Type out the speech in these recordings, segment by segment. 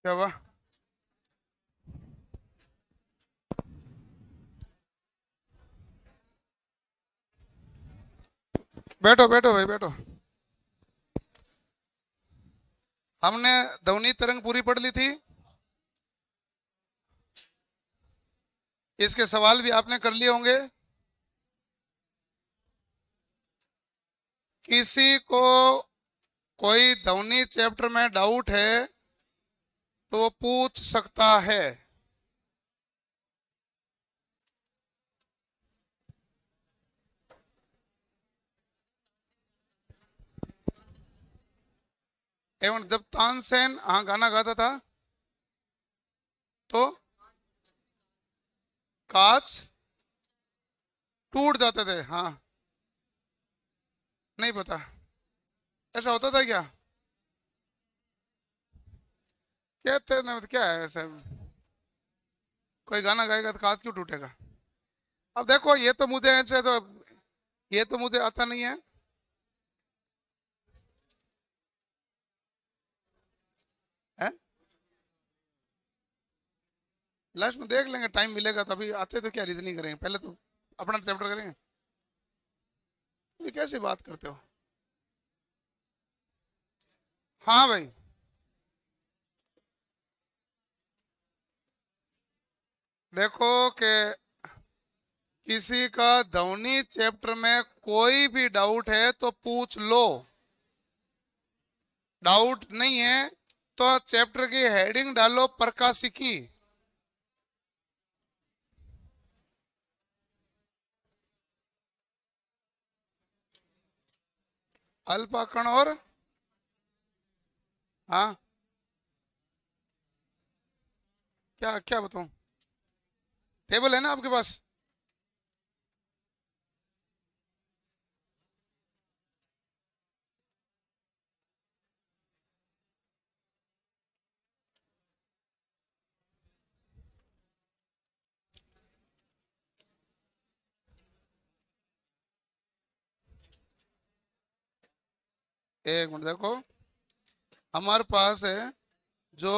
क्या हुआ? बैठो बैठो भाई बैठो। हमने ध्वनि तरंग पूरी पढ़ ली थी। इसके सवाल भी आपने कर लिए होंगे। किसी को कोई ध्वनि चैप्टर में डाउट है तो वो पूछ सकता है। एवं जब तानसेन गाना गाता था तो कांच टूट जाते थे। हाँ, नहीं पता ऐसा होता था क्या? कहते ना, क्या है ऐसा? कोई गाना गाएगा तो कांच क्यों टूटेगा? अब देखो, ये तो मुझे ऐसे तो ये तो मुझे आता नहीं है। हैं? लास्ट में देख लेंगे, टाइम मिलेगा तो। अभी आते तो क्या रीजनिंग करेंगे, पहले तो अपना चैप्टर करेंगे। ये कैसी बात करते हो? हाँ भाई, देखो कि किसी का ध्वनि चैप्टर में कोई भी डाउट है तो पूछ लो। डाउट नहीं है तो चैप्टर की हेडिंग डालो प्रकाशिकी। अल्पा कण और हाँ, क्या क्या बताऊं? टेबल है ना आपके पास? एक मिनट देखो, हमारे पास है जो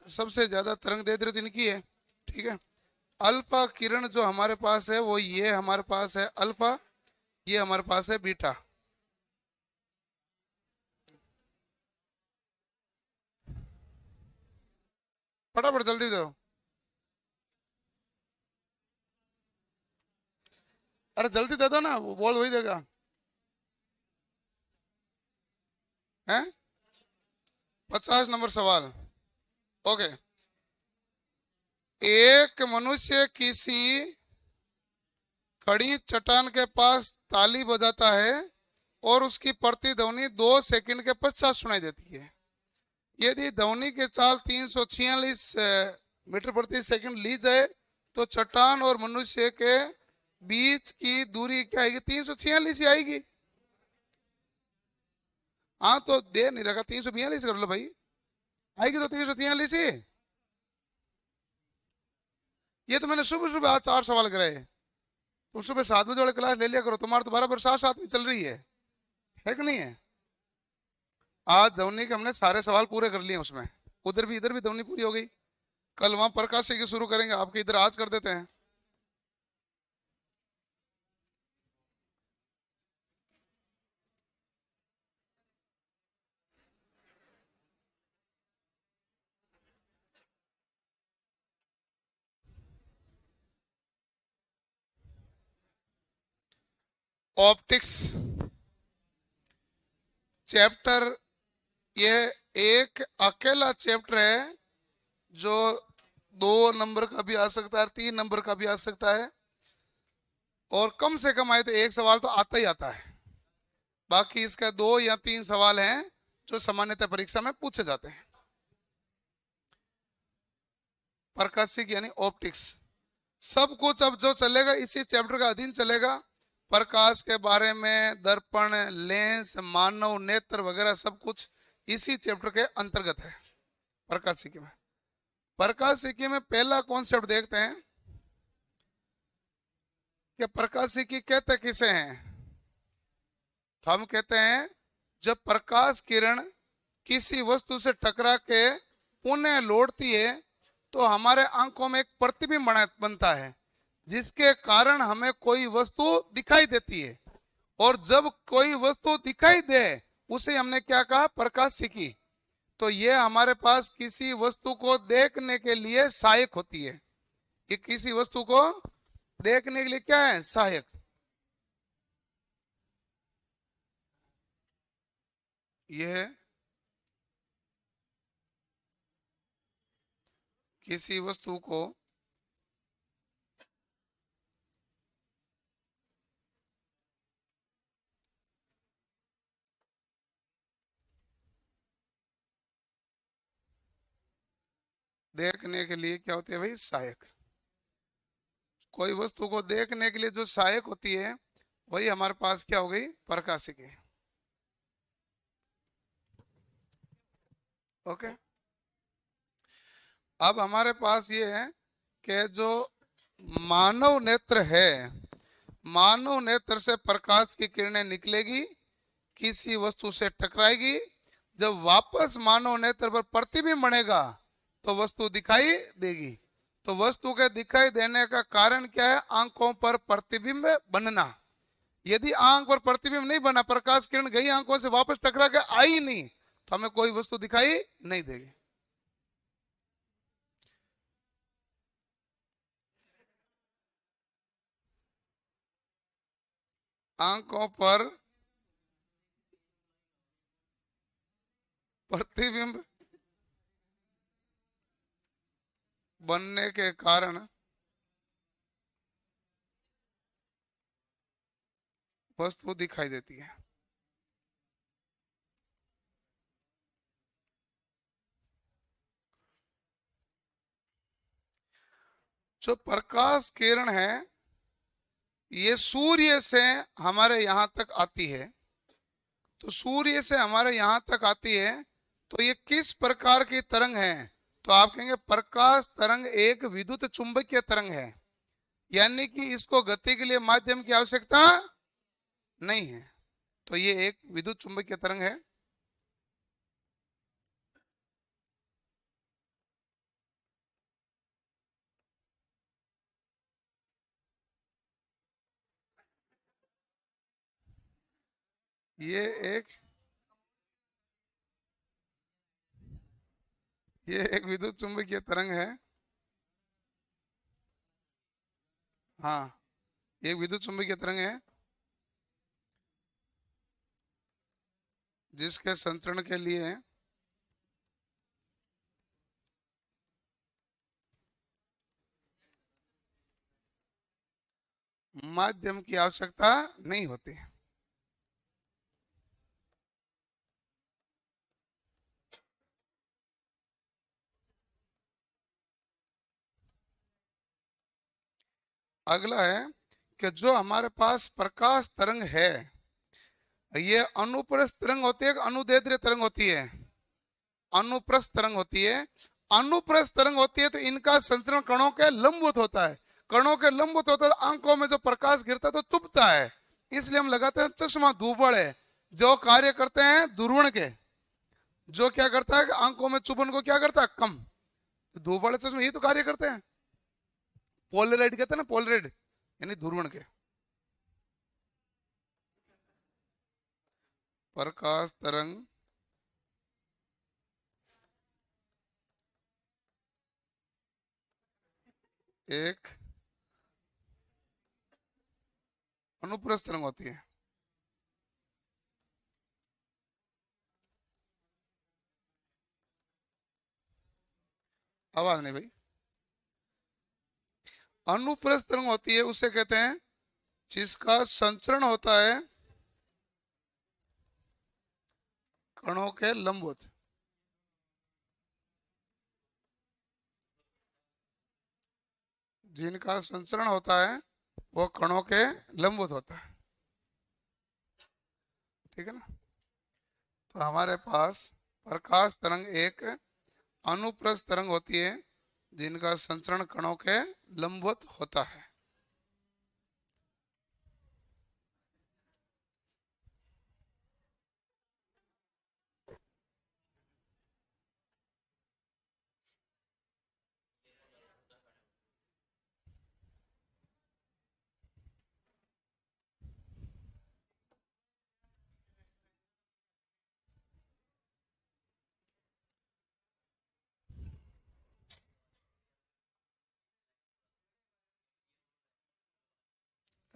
सबसे ज्यादा तरंग दैर्घ्य इनकी है, ठीक है। अल्फा किरण जो हमारे पास है वो ये हमारे पास है अल्फा, ये हमारे पास है बीटा। फटाफट जल्दी दो। अरे जल्दी दे दो ना, वो बोल वही देगा। हैं? 50 नंबर सवाल। ओके। एक मनुष्य किसी खड़ी चट्टान के पास ताली बजाता है और उसकी प्रतिध्वनि 2 सेकंड के पश्चात सुनाई देती है। यदि ध्वनि की चाल 346 मीटर प्रति सेकंड ली जाए तो चट्टान और मनुष्य के बीच की दूरी क्या आएगी? 346 ही आएगी। हाँ तो दे नहीं रखा, 342 कर लो भाई, आएगी तो 346 ही। ये तो मैंने सुबह सुबह आज 4 सवाल कराए। तुम सुबह 7 बजे वाले क्लास ले लिया करो, तुम्हारा तो बराबर साथ साथ में चल रही है कि नहीं है? आज ध्वनि के हमने सारे सवाल पूरे कर लिए उसमें। उधर भी इधर भी ध्वनि पूरी हो गई। कल वहां प्रकाश से शुरू करेंगे, आपके इधर आज कर देते हैं। ऑप्टिक्स चैप्टर, ये एक अकेला चैप्टर है जो 2 नंबर का भी आ सकता है, 3 नंबर का भी आ सकता है, और कम से कम आए तो एक सवाल तो आता ही आता है। बाकी इसका 2 या 3 सवाल हैं जो सामान्यतः परीक्षा में पूछे जाते हैं। प्रकाशिक यानी ऑप्टिक्स, सब कुछ अब जो चलेगा इसी चैप्टर का अधीन चलेगा। प्रकाश के बारे में, दर्पण, लेंस, मानव नेत्र वगैरह सब कुछ इसी चैप्टर के अंतर्गत है प्रकाशिकी में। प्रकाशिकी में पहला कॉन्सेप्ट देखते हैं कि प्रकाशिकी कहते किसे हैं। तो हम कहते हैं जब प्रकाश किरण किसी वस्तु से टकरा के पुनः लौटती है तो हमारे आंखों में एक प्रतिबिंब बनता है, जिसके कारण हमें कोई वस्तु दिखाई देती है। और जब कोई वस्तु दिखाई दे उसे हमने क्या कहा, प्रकाश की। तो ये हमारे पास किसी वस्तु को देखने के लिए सहायक होती है। ये किसी वस्तु को देखने के लिए क्या है, सहायक। ये किसी वस्तु को देखने के लिए क्या होती है भाई, सहायक। कोई वस्तु को देखने के लिए जो सहायक होती है वही हमारे पास क्या हो गई, प्रकाशिकी। ओके। अब हमारे पास ये है कि जो मानव नेत्र है, मानव नेत्र से प्रकाश की किरणें निकलेगी, किसी वस्तु से टकराएगी, जब वापस मानव नेत्र पर प्रतिबिंब बनेगा तो वस्तु दिखाई देगी। तो वस्तु के दिखाई देने का कारण क्या है, आंखों पर प्रतिबिंब बनना। यदि आंख पर प्रतिबिंब नहीं बना, प्रकाश किरण गई आंखों से वापस टकरा के आई नहीं, तो हमें कोई वस्तु दिखाई नहीं देगी। आंखों पर प्रतिबिंब बनने के कारण वस्तु दिखाई देती है। जो प्रकाश किरण है ये सूर्य से हमारे यहां तक आती है। तो सूर्य से हमारे यहां तक आती है तो ये किस प्रकार की तरंग है, तो आप कहेंगे प्रकाश तरंग एक विद्युत चुंबकीय तरंग है, यानी कि इसको गति के लिए माध्यम की आवश्यकता नहीं है। तो ये एक विद्युत चुंबकीय तरंग है। ये एक ये एक विद्युत चुंबकीय तरंग है। हाँ, एक विद्युत चुंबकीय तरंग है जिसके संचरण के लिए माध्यम की आवश्यकता नहीं होती। अगला है कि जो हमारे पास प्रकाश तरंग है ये अनुप्रस्थ तरंग होती है, अनुदैर्ध्य तरंग होती है, अनुप्रस्थ तरंग होती है। अनुप्रस्थ तरंग होती है तो इनका संचरण कणों के लंबवत होता है। कणों के लंबवत होता है तो आंखों में जो प्रकाश गिरता है तो चुभता है, इसलिए हम लगाते हैं चश्मा। धूबड़ है जो कार्य करते हैं दूरबीन के, जो क्या करता है कि आंखों में चुभन को क्या करता है, कम। धूबड़ चश्मा ये तो कार्य करते हैं। पोलराइड कहते हैं ना, पोलराइड यानी दूरबीन के। प्रकाश तरंग एक अनुप्रस्थ तरंग होती है। आवाज नहीं भाई। अनुप्रस्थ तरंग होती है उसे कहते हैं जिसका संचरण होता है कणों के लंबवत। जिनका संचरण होता है वो कणों के लंबवत होता है। ठीक है ना। तो हमारे पास प्रकाश तरंग एक अनुप्रस्थ तरंग होती है जिनका संचरण कणों के लंबवत होता है।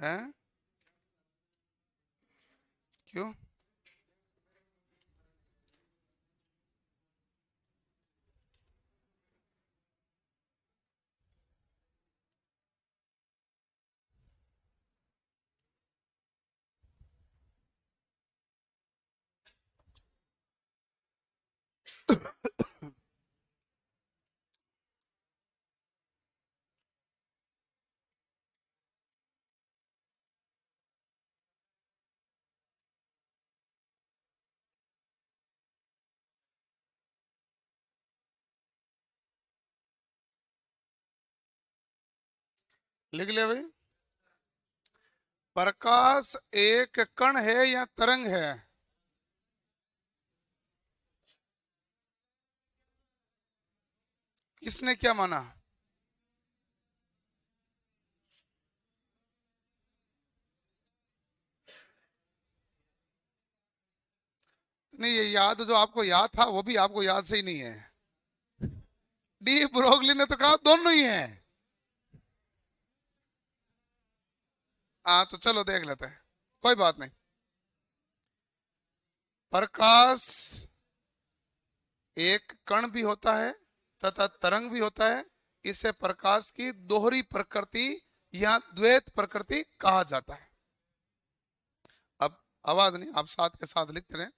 है? क्यों? लिख लिया भाई। प्रकाश एक कण है या तरंग है? किसने क्या माना? नहीं, ये याद जो आपको याद था वो भी आपको याद से ही नहीं है। डी ब्रोगली ने तो कहा दोनों ही है। हाँ तो चलो देख लेते हैं, कोई बात नहीं। प्रकाश एक कण भी होता है तथा तरंग भी होता है। इसे प्रकाश की दोहरी प्रकृति या द्वैत प्रकृति कहा जाता है। अब आवाज नहीं, आप साथ के साथ लिखते रहे।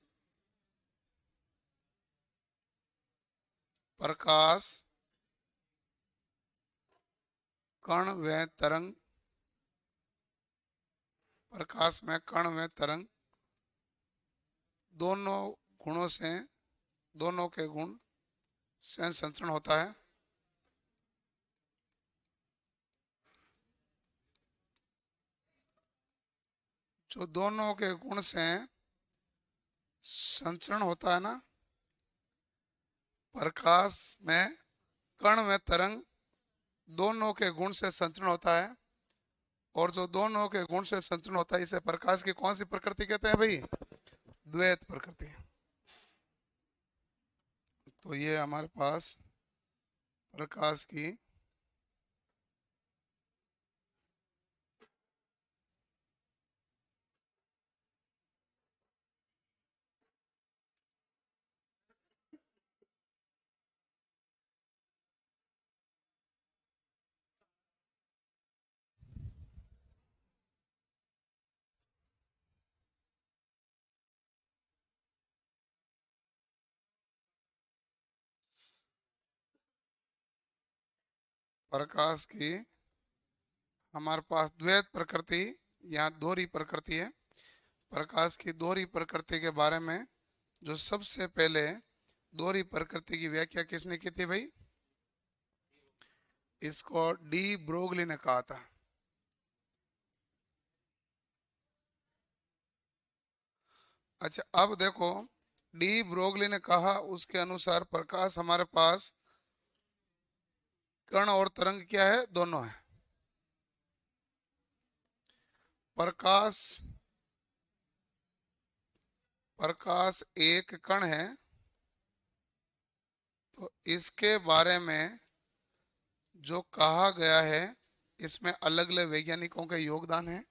प्रकाश, कण व तरंग, प्रकाश में कण व तरंग दोनों गुणों से, दोनों के गुण से संचरण होता है। जो दोनों के गुण से संचरण होता है ना, प्रकाश में कण में तरंग दोनों के गुण से संचरण होता है। और जो दोनों के गुण से संचरण होता है इसे प्रकाश की कौन सी प्रकृति कहते हैं भाई? द्वैत प्रकृति। तो ये हमारे पास प्रकाश की प्रकाश की हमारे पास द्वैत प्रकृति या दोहरी प्रकृति है। प्रकाश की दोहरी प्रकृति के बारे में जो सबसे पहले दोहरी प्रकृति की व्याख्या किसने की थी भाई? इसको डी ब्रोगली ने कहा था। अच्छा अब देखो, डी ब्रोगली ने कहा उसके अनुसार प्रकाश हमारे पास कण और तरंग क्या है? दोनों है। प्रकाश, प्रकाश एक कण है तो इसके बारे में जो कहा गया है इसमें अलग अलग वैज्ञानिकों के योगदान है।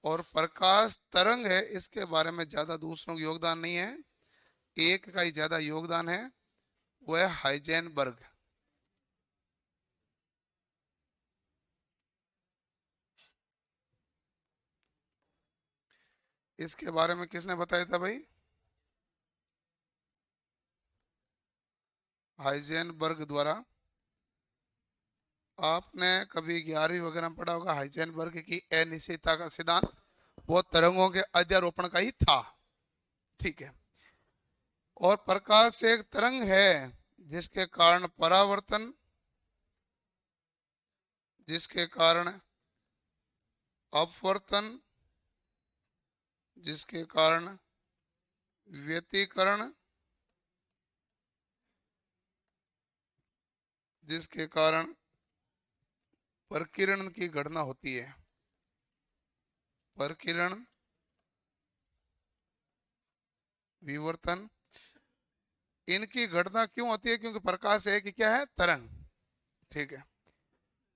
और प्रकाश तरंग है इसके बारे में ज्यादा दूसरों का योगदान नहीं है, एक का ही ज्यादा योगदान है, वो है हाइजेनबर्ग। इसके बारे में किसने बताया था भाई? हाइजेनबर्ग द्वारा। आपने कभी 11वीं वगैरह में पढ़ा होगा हाइजेनबर्ग की अनिश्चितता का सिद्धांत, वो तरंगों के अध्यारोपण का ही था। ठीक है। और प्रकाश एक तरंग है जिसके कारण परावर्तन, जिसके कारण अपवर्तन, जिसके कारण व्यतिकरण, जिसके कारण प्रकीर्णन की घटना होती है। प्रकीर्णन, विवर्तन, इनकी घटना क्यों होती है? क्योंकि प्रकाश एक क्या है? तरंग। ठीक है।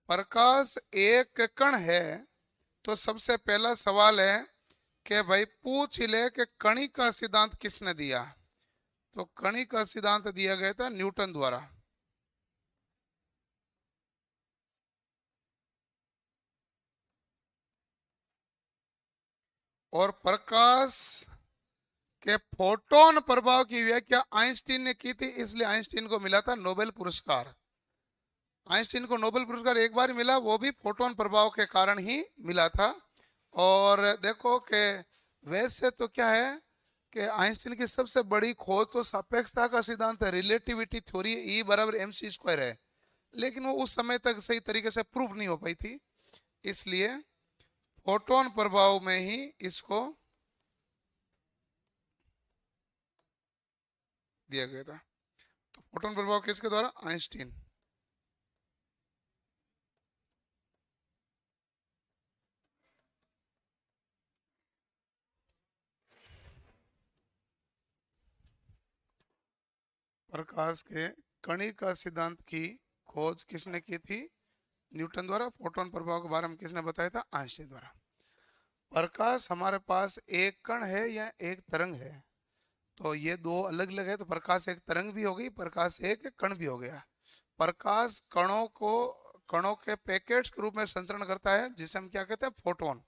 प्रकाश एक कण है तो सबसे पहला सवाल है कि भाई पूछ ही ले कि कणी का सिद्धांत किसने दिया। तो कणी का सिद्धांत दिया गया था न्यूटन द्वारा। और प्रकाश के फोटोन प्रभाव की व्याख्या आइंस्टीन ने की थी, इसलिए आइंस्टीन को मिला था नोबेल पुरस्कार। आइंस्टीन को नोबेल पुरस्कार एक बार मिला, वो भी फोटोन प्रभाव के कारण ही मिला था। और देखो कि वैसे तो क्या है कि आइंस्टीन की सबसे बड़ी खोज तो सापेक्षता का सिद्धांत है, रिलेटिविटी थ्योरी, ई बराबर एम सी स्क्वायर है, लेकिन वो उस समय तक सही तरीके से प्रूफ नहीं हो पाई थी, इसलिए फोटोन प्रभाव में ही इसको दिया गया था। तो फोटोन प्रभाव किसके द्वारा? आइंस्टीन। प्रकाश के कणिका सिद्धांत की खोज किसने की थी? न्यूटन द्वारा। फोटोन प्रभाव के बारे में किसने बताया था? आइंस्टीन द्वारा। प्रकाश हमारे पास एक कण है या एक तरंग है? तो ये दो अलग अलग है, तो प्रकाश एक तरंग भी हो गई, प्रकाश एक कण भी हो गया। प्रकाश कणों के पैकेट्स के रूप में संचरण करता है, जिसे हम क्या कहते हैं? फोटोन।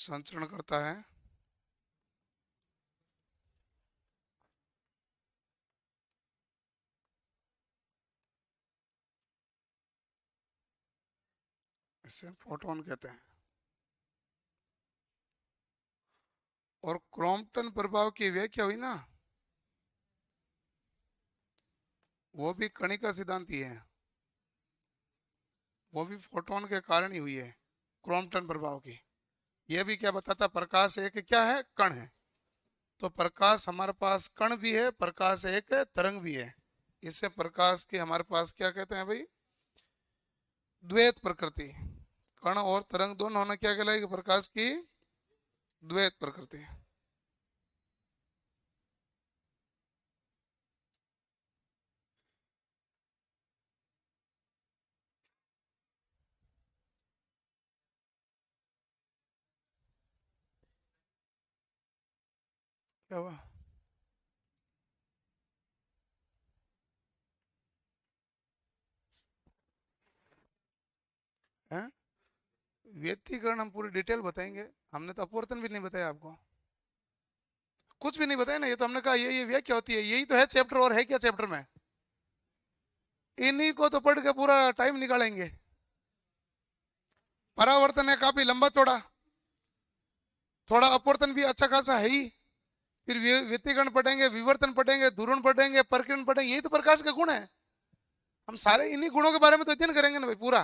संचरण करता है इसे फोटोन कहते हैं। और क्रॉम्पटन प्रभाव की व्याख्या हुई ना, वो भी कणिका सिद्धांत ही है, वो भी फोटोन के कारण ही हुई है, क्रॉम्पटन प्रभाव की। यह भी क्या बताता? प्रकाश एक क्या है? कण है। तो प्रकाश हमारे पास कण भी है, प्रकाश एक तरंग भी है, इससे प्रकाश की हमारे पास क्या कहते हैं भाई? द्वैत प्रकृति। कण और तरंग दोनों होना क्या कहलाएगी? प्रकाश की द्वैत प्रकृति। क्या हुआ? है व्यतिकरण हम पूरी डिटेल बताएंगे, हमने तो अपवर्तन भी नहीं बताया आपको, कुछ भी नहीं बताया ना, ये तो हमने कहा ये व्याख्या होती है, यही तो है चैप्टर, और है क्या चैप्टर में? इन्हीं को तो पढ़ के पूरा टाइम निकालेंगे। परावर्तन है काफी लंबा चौड़ा, थोड़ा अपवर्तन भी अच्छा खासा है ही, फिर व्यतिकरण पढ़ेंगे, विवर्तन पढ़ेंगे, ध्रुवण पढ़ेंगे, प्रकीर्णन पढ़ेंगे, यही तो प्रकाश का गुण है। हम सारे इन्हीं गुणों के बारे में तो अध्ययन करेंगे ना भाई पूरा।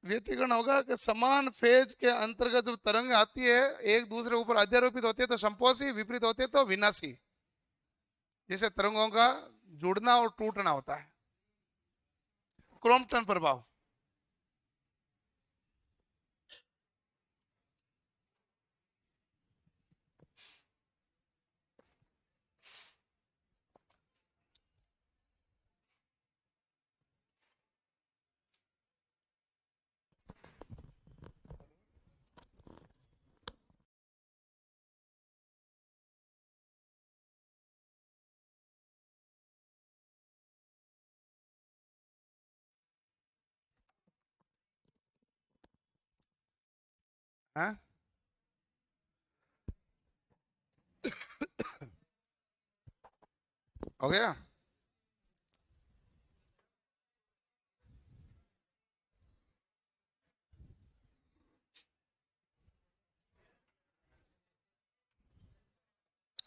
व्यतिकरण होगा कि समान फेज के अंतर्गत जब तरंग आती है, एक दूसरे ऊपर अध्यारोपित होती है तो संपोषी, विपरीत होती है तो विनाशी, जैसे तरंगों का जुड़ना और टूटना होता है। क्रॉम्पटन प्रभाव। है हो गया?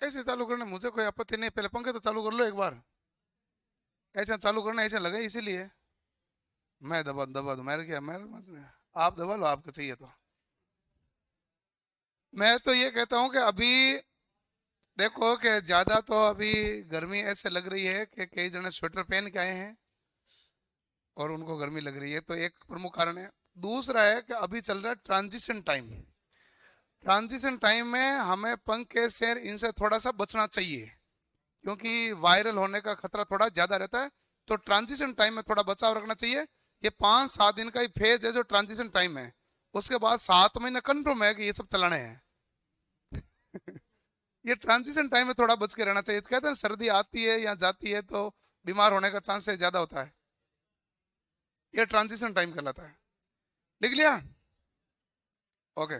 ऐसे चालू करने मुझे कोई आपत्ति नहीं, पहले पंखे तो चालू कर लो एक बार। ऐसा चालू करना ऐसा लगे इसीलिए मैं दबा दबा दूं, मेरे क्या, मेरे मत, आप दबा लो आपको चाहिए तो। मैं तो ये कहता हूं कि अभी देखो कि ज्यादा तो अभी गर्मी ऐसे लग रही है कि कई जने स्वेटर पहन के आए हैं और उनको गर्मी लग रही है, तो एक प्रमुख कारण है। दूसरा है कि अभी चल रहा है ट्रांजिशन टाइम। ट्रांजिशन टाइम में हमें पंखे से इनसे थोड़ा सा बचना चाहिए, क्योंकि वायरल होने का खतरा थोड़ा ज्यादा रहता है। तो ट्रांजिशन टाइम में थोड़ा बचाव रखना चाहिए। ये 5-7 दिन का ही फेज है जो ट्रांजिशन टाइम है। उसके बाद 7 महीने कन्फर्म है कि ये सब चलाने हैं। ये ट्रांजिशन टाइम में थोड़ा बच के रहना चाहिए। तो कहते हैं सर्दी आती है या जाती है तो बीमार होने का चांस ज्यादा होता है। ये ट्रांजिशन टाइम कहलाता है। लिख लिया? ओके,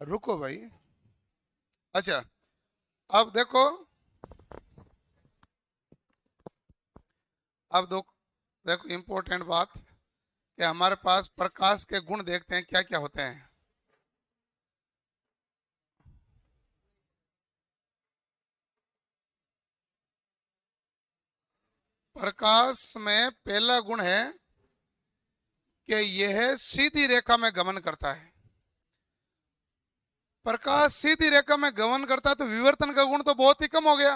रुको भाई। अच्छा, अब देखो, अब दो, देखो इंपॉर्टेंट बात कि हमारे पास प्रकाश के गुण देखते हैं क्या क्या होते हैं। प्रकाश में पहला गुण है कि यह सीधी रेखा में गमन करता है। प्रकाश सीधी रेखा में गमन करता है तो विवर्तन का गुण तो बहुत ही कम हो गया।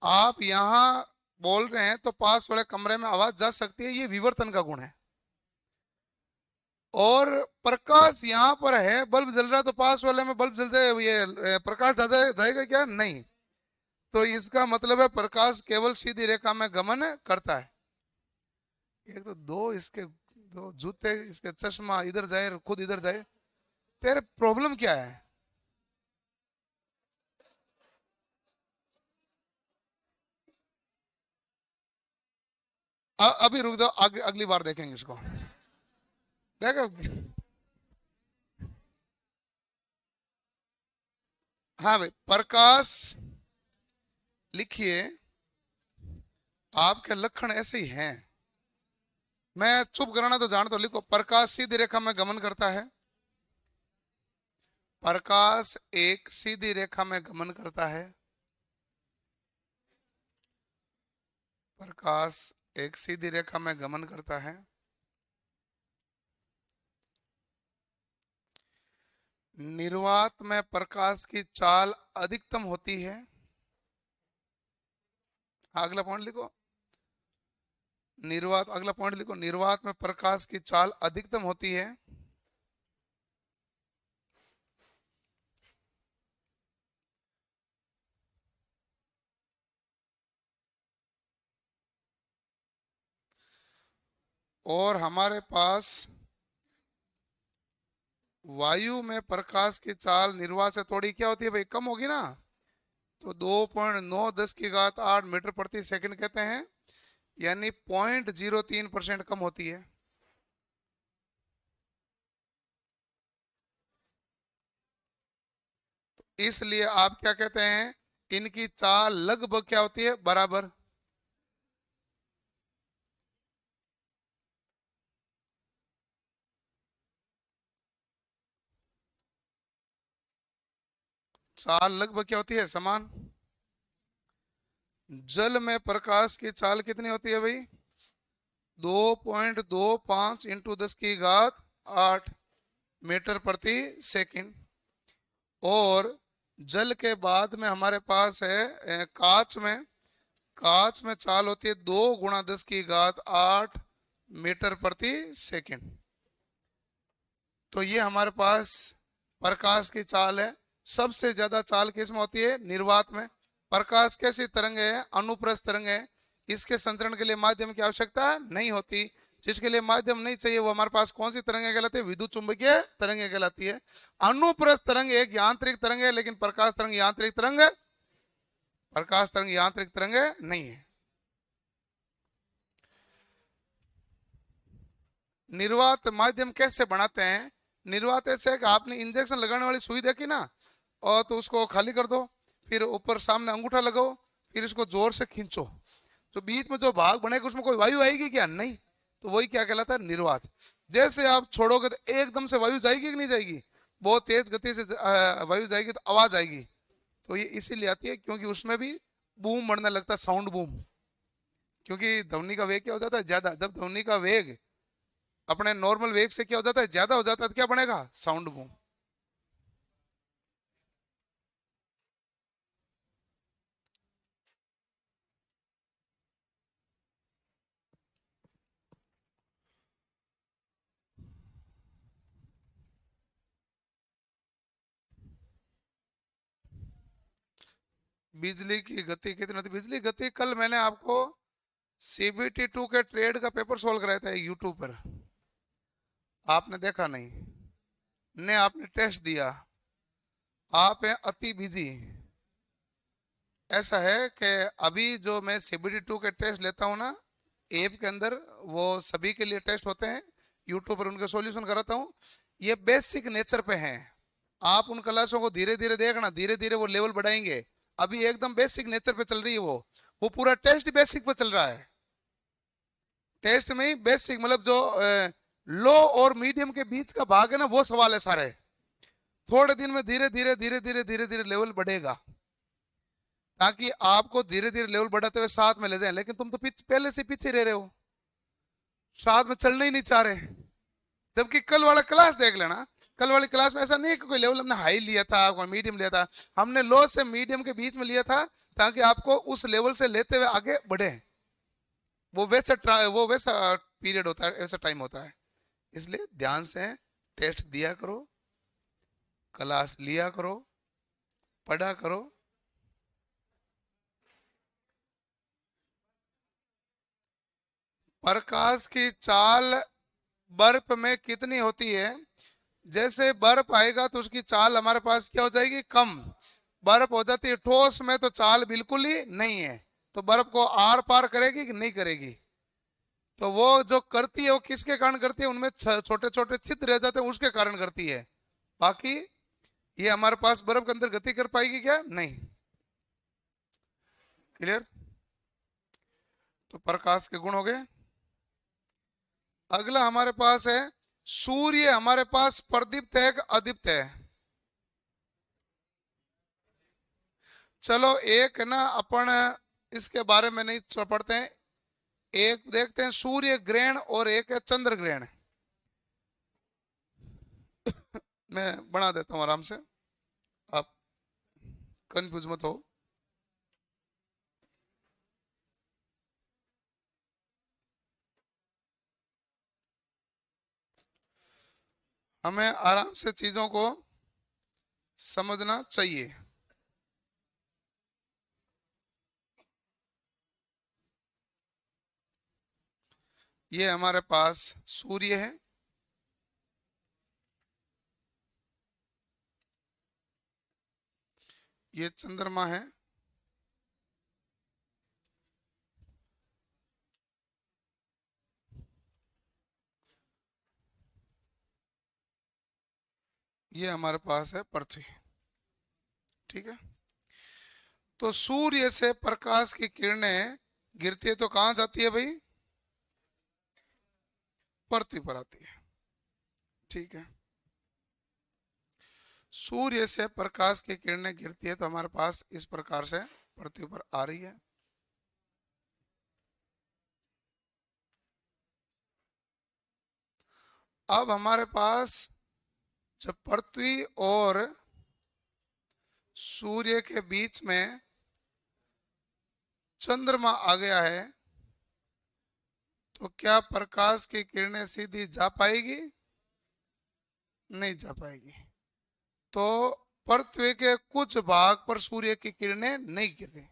आप यहां बोल रहे हैं तो पास वाले कमरे में आवाज जा सकती है, ये विवर्तन का गुण है। और प्रकाश यहाँ पर है, बल्ब जल रहा है तो पास वाले में बल्ब जल जाए, ये प्रकाश जाएगा क्या? नहीं। तो इसका मतलब है प्रकाश केवल सीधी रेखा में गमन करता है। एक तो दो इसके दो जूते, इसके चश्मा इधर जाए खुद इधर जाए, तेरे प्रॉब्लम क्या है? अभी रुक जाओ, अगली बार देखेंगे इसको। देखो, हाँ भाई, प्रकाश लिखिए, आपके लक्षण ऐसे ही हैं। मैं चुप कराना तो जान, तो लिखो प्रकाश सीधी रेखा में गमन करता है। प्रकाश एक सीधी रेखा में गमन करता है। प्रकाश एक सीधी रेखा में गमन करता है। निर्वात में प्रकाश की चाल अधिकतम होती है। अगला पॉइंट लिखो, निर्वात, अगला पॉइंट लिखो, निर्वात में प्रकाश की चाल अधिकतम होती है। और हमारे पास वायु में प्रकाश की चाल निर्वात से थोड़ी क्या होती है भाई? कम होगी ना। तो 2.9 × 10⁸ मीटर प्रति सेकंड कहते हैं, यानी 0.03% कम होती है। इसलिए आप क्या कहते हैं, इनकी चाल लगभग क्या होती है? बराबर। चाल लगभग क्या होती है? समान। जल में प्रकाश की चाल कितनी होती है भाई? 2.25 × 10⁸ मीटर प्रति सेकंड। और जल के बाद में हमारे पास है कांच में। कांच में चाल होती है 2 × 10⁸ मीटर प्रति सेकंड। तो ये हमारे पास प्रकाश की चाल है। सबसे ज्यादा चाल किस में होती है? निर्वात में। प्रकाश कैसी तरंग है? अनुप्रस्थ तरंग है। इसके संचरण के लिए माध्यम की आवश्यकता नहीं होती। जिसके लिए माध्यम नहीं चाहिए वो हमारे पास कौन सी तरंगें कहलाती है? विद्युत चुंबकीय तरंगें कहलाती है। अनुप्रस्थ तरंग एक यांत्रिक तरंग है, लेकिन प्रकाश तरंग यांत्रिक तरंग, प्रकाश तरंग यांत्रिक तरंग नहीं है। निर्वात माध्यम कैसे बनाते हैं? निर्वात ऐसे है कि आपने इंजेक्शन लगाने वाली सुई देखी ना, और तो उसको खाली कर दो, फिर ऊपर सामने अंगूठा लगाओ, फिर इसको जोर से खींचो, जो बीच में जो भाग बनेगा उसमें कोई वायु आएगी क्या? नहीं। तो वही क्या कहलाता है? निर्वात। जैसे आप छोड़ोगे तो एकदम से वायु जाएगी कि नहीं जाएगी? बहुत तेज गति से वायु जाएगी तो आवाज आएगी। तो ये इसीलिए आती है क्योंकि उसमें भी बूम बढ़ने लगता है, साउंड बूम। क्योंकि ध्वनि का वेग क्या हो जाता है? ज्यादा। जब ध्वनि का वेग अपने नॉर्मल वेग से क्या हो जाता है? ज्यादा हो जाता है, तो क्या बनेगा? Sound boom. बिजली की गति कितनी होती है? बिजली गति कल मैंने आपको CBT 2 के ट्रेड का पेपर सोल्व कराया था यूट्यूब पर, आपने देखा नहीं, ने आपने टेस्ट दिया, आप हैं अति बिजी। ऐसा है कि अभी जो मैं CBT 2 के टेस्ट लेता हूँ ना ऐप के अंदर, वो सभी के लिए टेस्ट होते हैं, यूट्यूब पर उनके सॉल्यूशन कराता हूँ, ये बेसिक नेचर पे हैं। आप उन क्लासों को धीरे धीरे देखना, धीरे धीरे वो लेवल बढ़ाएंगे। अभी एकदम बेसिक नेचर पे चल रही है वो पूरा टेस्ट बेसिक पे चल रहा है। टेस्ट में ही बेसिक मतलब जो लो और मीडियम के बीच का भाग है ना, वो सवाल है सारे। थोड़े दिन में धीरे धीरे धीरे धीरे धीरे धीरे लेवल बढ़ेगा, ताकि आपको धीरे धीरे लेवल बढ़ाते हुए साथ में ले जाए। लेकिन तुम तो पहले से पीछे रह रहे हो, साथ में चलना ही नहीं चाह रहे। जबकि कल वाला क्लास देख लेना, कल वाली क्लास में ऐसा नहीं है कि कोई लेवल हमने हाई लिया था, कोई मीडियम लिया था, हमने लो से मीडियम के बीच में लिया था, ताकि आपको उस लेवल से लेते हुए आगे बढ़े। वो वैसा पीरियड होता है, ऐसा टाइम होता है। इसलिए ध्यान से टेस्ट दिया करो, क्लास लिया करो, पढ़ा करो। प्रकाश की चाल बर्फ में कितनी होती है? जैसे बर्फ आएगा तो उसकी चाल हमारे पास क्या हो जाएगी? कम। बर्फ हो जाती है ठोस में तो चाल बिल्कुल ही नहीं है। तो बर्फ को आर पार करेगी कि नहीं करेगी? तो वो जो करती है वो किसके कारण करती है? उनमें छोटे छोटे छिद्र रह जाते हैं, उसके कारण करती है। बाकी ये हमारे पास बर्फ के अंदर गति कर पाएगी क्या? नहीं। क्लियर? तो प्रकाश के गुण हो गए। अगला हमारे पास है सूर्य। हमारे पास प्रदीप्त है कि अदीप्त है? चलो एक ना अपन इसके बारे में नहीं पढ़ते हैं, एक देखते हैं सूर्य ग्रहण और एक है चंद्र ग्रहण। मैं बना देता हूं आराम से, आप कंफ्यूज मत हो। हमें आराम से चीजों को समझना चाहिए। ये हमारे पास सूर्य है, ये चंद्रमा है, ये हमारे पास है पृथ्वी। ठीक है? तो सूर्य से प्रकाश की किरणें गिरती है तो कहां जाती है भाई? पृथ्वी पर आती है। ठीक है? सूर्य से प्रकाश की किरणें गिरती है तो हमारे पास इस प्रकार से पृथ्वी पर आ रही है। अब हमारे पास जब पृथ्वी और सूर्य के बीच में चंद्रमा आ गया है, तो क्या प्रकाश की किरणें सीधी जा पाएगी? नहीं जा पाएगी। तो पृथ्वी के कुछ भाग पर सूर्य की किरणें नहीं गिर रही।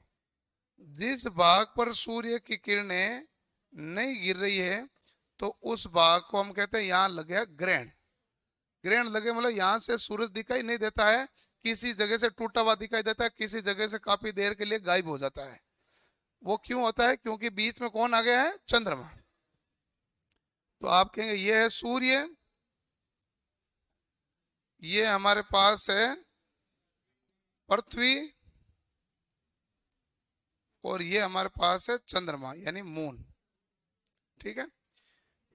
जिस भाग पर सूर्य की किरणें नहीं गिर रही है तो उस भाग को हम कहते हैं यहां लग गया ग्रहण। ग्रहण लगे मतलब यहां से सूरज दिखाई नहीं देता है, किसी जगह से टूटा हुआ दिखाई देता है, किसी जगह से काफी देर के लिए गायब हो जाता है। वो क्यों होता है? क्योंकि बीच में कौन आ गया है? चंद्रमा। तो आप कहेंगे ये है सूर्य, ये हमारे पास है पृथ्वी, और ये हमारे पास है चंद्रमा यानी मून। ठीक है?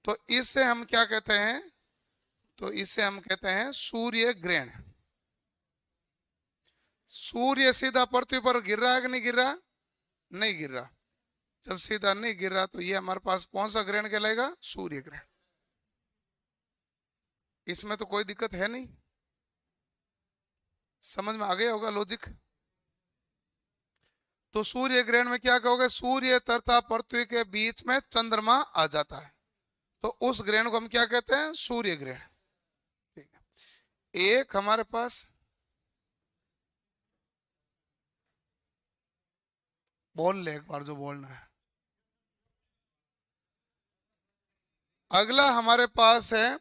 तो इससे हम क्या कहते हैं? तो इसे हम कहते हैं सूर्य ग्रहण। सूर्य सीधा पृथ्वी पर गिर रहा है कि नहीं गिर रहा? नहीं गिर रहा। जब सीधा नहीं गिर रहा तो ये हमारे पास कौन सा ग्रहण कहलाएगा? सूर्य ग्रहण। इसमें तो कोई दिक्कत है नहीं, समझ में आ गया होगा लॉजिक। तो सूर्य ग्रहण में क्या कहोगे? सूर्य तथा पृथ्वी के बीच में चंद्रमा आ जाता है, तो उस ग्रहण को हम क्या कहते हैं? सूर्य ग्रहण। ठीक है? एक हमारे पास बोल ले एक बार जो बोलना है। अगला हमारे पास है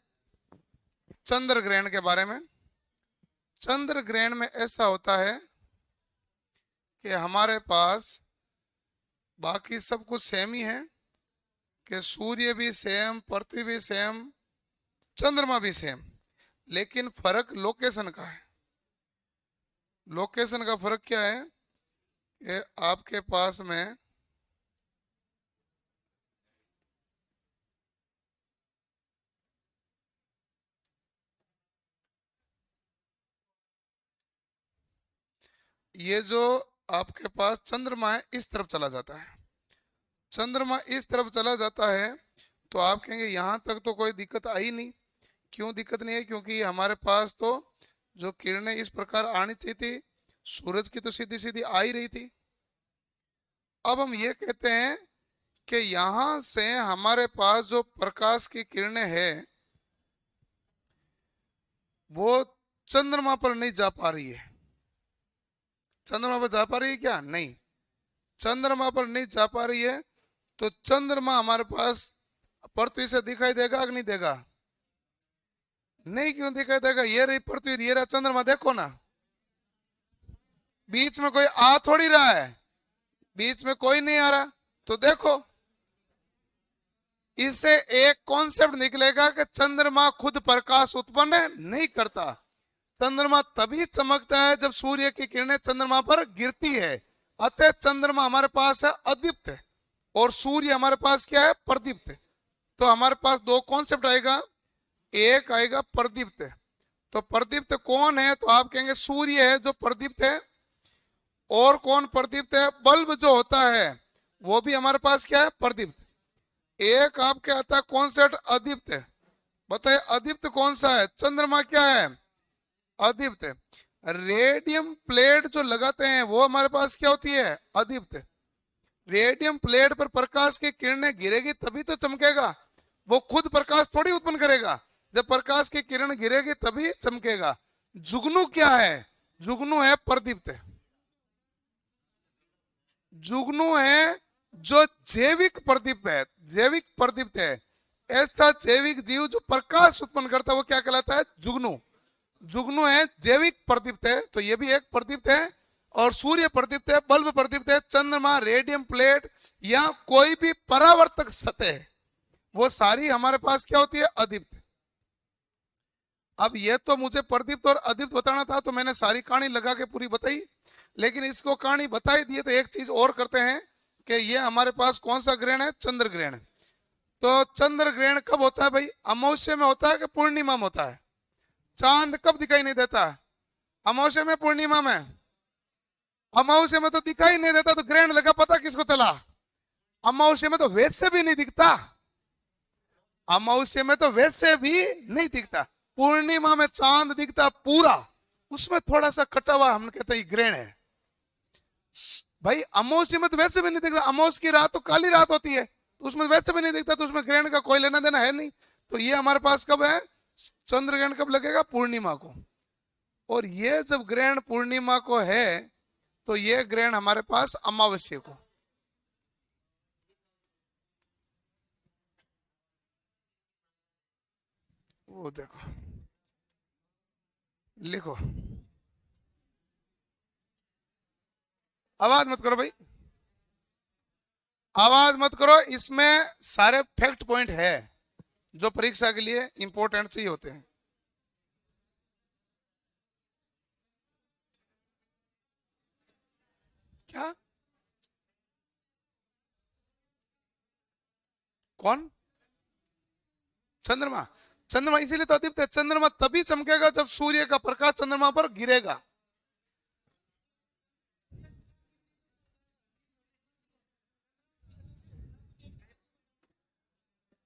चंद्र ग्रहण के बारे में। चंद्र ग्रहण में ऐसा होता है कि हमारे पास बाकी सब कुछ सेम ही है, कि सूर्य भी सेम, पृथ्वी भी सेम, चंद्रमा भी सेम, लेकिन फर्क लोकेशन का है। लोकेशन का फर्क क्या है कि आपके पास में ये जो आपके पास चंद्रमा है इस तरफ चला जाता है। चंद्रमा इस तरफ चला जाता है तो आप कहेंगे यहां तक तो कोई दिक्कत आई नहीं। क्यों दिक्कत नहीं है? क्योंकि हमारे पास तो जो किरणें इस प्रकार आनी चाहिए थी, सूरज की तो सीधी सीधी आ ही रही थी। अब हम ये कहते हैं कि यहां से हमारे पास जो प्रकाश की किरणें हैं वो चंद्रमा पर नहीं जा पा रही है। चंद्रमा पर जा पा रही है क्या? नहीं, चंद्रमा पर नहीं जा पा रही है। तो चंद्रमा हमारे पास पृथ्वी से दिखाई देगा कि नहीं देगा? नहीं। क्यों दिखाई देगा? ये रही पृथ्वी, ये रहा चंद्रमा, देखो ना, बीच में कोई आ थोड़ी रहा है, बीच में कोई नहीं आ रहा। तो देखो, इससे एक कॉन्सेप्ट निकलेगा कि चंद्रमा खुद प्रकाश उत्पन्न नहीं करता। चंद्रमा तभी चमकता है जब सूर्य की किरणें चंद्रमा पर गिरती है। अतः चंद्रमा हमारे पास है अदीप्त और सूर्य हमारे पास क्या है? प्रदीप्त। तो हमारे पास दो कॉन्सेप्ट आएगा, एक आएगा प्रदीप्त। तो प्रदीप्त कौन है? तो आप कहेंगे सूर्य है जो प्रदीप्त है। और कौन प्रदीप्त है? बल्ब जो होता है वो भी हमारे पास क्या है? प्रदीप्त। एक आपके आता है कॉन्सेप्ट अदीप्त। बताइए अदीप्त कौन सा है? चंद्रमा क्या है? अदीप्त। रेडियम प्लेट जो लगाते हैं वो हमारे पास क्या होती है? अदीप्त। रेडियम प्लेट पर प्रकाश की किरणें गिरेगी तभी तो चमकेगा, वो खुद प्रकाश थोड़ी उत्पन्न करेगा। जब प्रकाश की किरण गिरेगी तभी चमकेगा। जुगनू क्या है? जुगनू है प्रदीप्त। जुगनू है जो जैविक प्रदीप्त है। जैविक प्रदीप्त है ऐसा जैविक जीव जो प्रकाश उत्पन्न करता है, वो क्या कहलाता है? जुगनू। जुगनू है, जैविक प्रदीप्त है। तो ये भी एक प्रदीप्त है। और सूर्य प्रदीप्त है, बल्ब प्रदीप्त है, चंद्रमा, रेडियम प्लेट या कोई भी परावर्तक सतह, वो सारी हमारे पास क्या होती है? अदीप्त। अब ये तो मुझे प्रदीप्त और अदीप्त बताना था तो मैंने सारी कहानी लगा के पूरी बताई, लेकिन इसको कहानी बताई दी तो एक चीज और करते हैं कि ये हमारे पास कौन सा ग्रहण है? चंद्र ग्रहण। तो चंद्र ग्रहण कब होता है भाई? अमावस्या में होता है कि पूर्णिमा में होता है? चांद कब दिखाई नहीं देता? अमावस्या में, पूर्णिमा में? अमावस्या में तो दिखाई नहीं देता, तो ग्रहण लगा पता किसको चला? अमावस्या में तो वैसे भी नहीं दिखता। अमावस्या में तो वैसे भी नहीं दिखता। पूर्णिमा में चांद दिखता पूरा, उसमें थोड़ा सा कटा हुआ हम कहते हैं ग्रहण है भाई। अमावस्या में तो वैसे भी नहीं दिखता। अमावस्या की रात तो काली रात होती है, तो उसमें वैसे भी नहीं दिखता, तो उसमें ग्रहण का कोई लेना देना है नहीं। तो ये हमारे पास कब है? चंद्र ग्रहण कब लगेगा? पूर्णिमा को। और ये जब ग्रहण पूर्णिमा को है तो ये ग्रहण हमारे पास अमावस्या को। वो देखो, लिखो, आवाज मत करो भाई, आवाज मत करो। इसमें सारे फैक्ट पॉइंट है जो परीक्षा के लिए इंपॉर्टेंट चाहिए होते हैं। क्या? कौन? चंद्रमा। चंद्रमा इसीलिए तो अदीप्त है। चंद्रमा तभी चमकेगा जब सूर्य का प्रकाश चंद्रमा पर गिरेगा।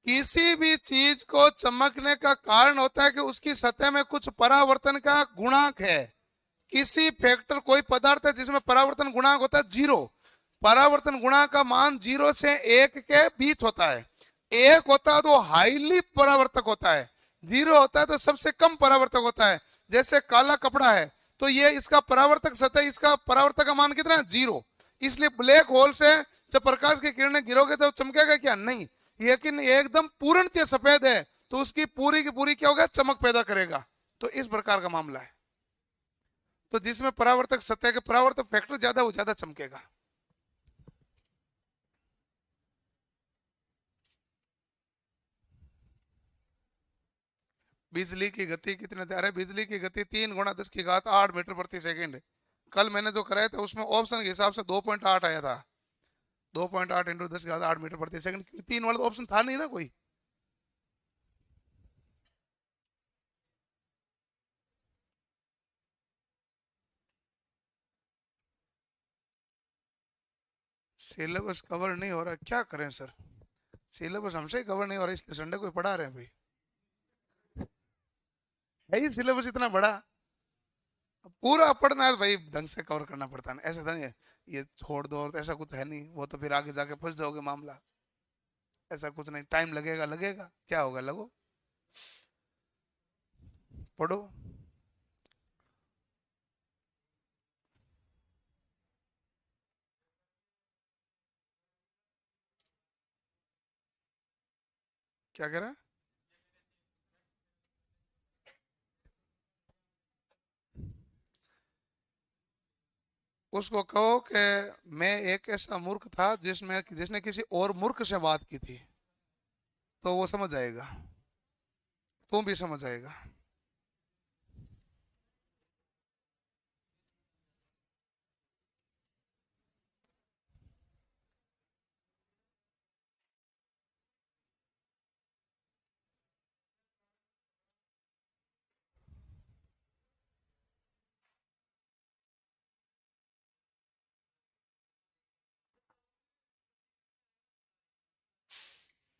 किसी भी चीज को चमकने का कारण होता है कि उसकी सतह में कुछ परावर्तन का गुणांक है। किसी फैक्टर, कोई पदार्थ है जिसमें परावर्तन गुणांक होता है 0। परावर्तन गुणांक का मान 0 से 1 के बीच होता है। 1 होता है तो हाईली परावर्तक होता है, 0 होता है तो सबसे कम परावर्तक होता है। जैसे काला कपड़ा है तो ये इसका परावर्तक सतह, इसका परावर्तक का मान कितना है? 0। इसलिए ब्लैक होल से जब प्रकाश की किरणें गिरोगे तो चमकेगा क्या? नहीं। लेकिन ये एकदम पूर्णतः सफेद है तो उसकी पूरी की पूरी क्या होगा? चमक पैदा करेगा। तो इस प्रकार का मामला है। तो जिसमें परावर्तक सतह के परावर्तक फैक्टर ज्यादा वो ज्यादा चमकेगा। बिजली की गति कितने? अरे बिजली की गति 3 × 10⁸ कल मैंने जो कराया था उसमें ऑप्शन के हिसाब से 2.8 आया था। 2.8 × 10⁸मीटर प्रति सेकंड। 3 वाला तो ऑप्शन था नहीं ना कोई। सिलेबस कवर नहीं हो रहा, क्या करें सर? सिलेबस हमसे ही कवर नहीं हो रहा, इसलिए संडे को पढ़ा रहे हैं भाई। है ही सिलेबस इतना बड़ा, पूरा पढ़ना है भाई, ढंग से कवर करना पड़ता है। ऐसा नहीं है ये छोड़ दो, ऐसा कुछ है नहीं, वो तो फिर आगे जाके फंस जाओगे मामला। ऐसा कुछ नहीं, टाइम लगेगा लगेगा, क्या होगा, लगो पढ़ो। क्या कह रहा है? उसको कहो कि मैं एक ऐसा मूर्ख था जिसमें जिसने किसी और मूर्ख से बात की थी, तो वो समझ जाएगा, तुम भी समझ जाएगा।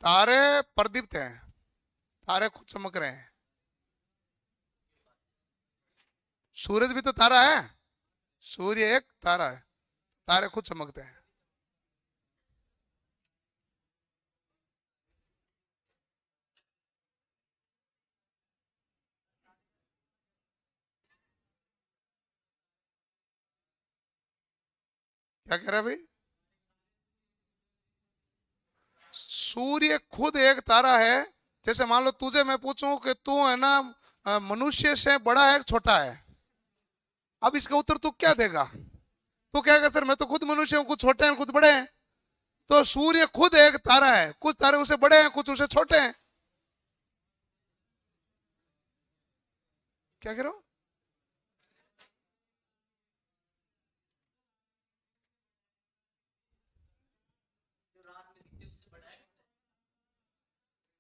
तारे प्रदीप्त हैं, तारे खुद चमक रहे हैं। सूरज भी तो तारा है, सूर्य एक तारा है, तारे खुद चमकते हैं। क्या कह रहा है भाई? सूर्य खुद एक तारा है। जैसे मान लो तुझे मैं पूछूं कि तू है ना मनुष्य से बड़ा है छोटा है, अब इसका उत्तर तू क्या देगा? तू कहेगा सर मैं तो खुद मनुष्य हूँ, कुछ छोटे हैं कुछ बड़े हैं। तो सूर्य खुद एक तारा है, कुछ तारे उसे बड़े हैं कुछ उसे छोटे हैं। क्या कह रहे हो?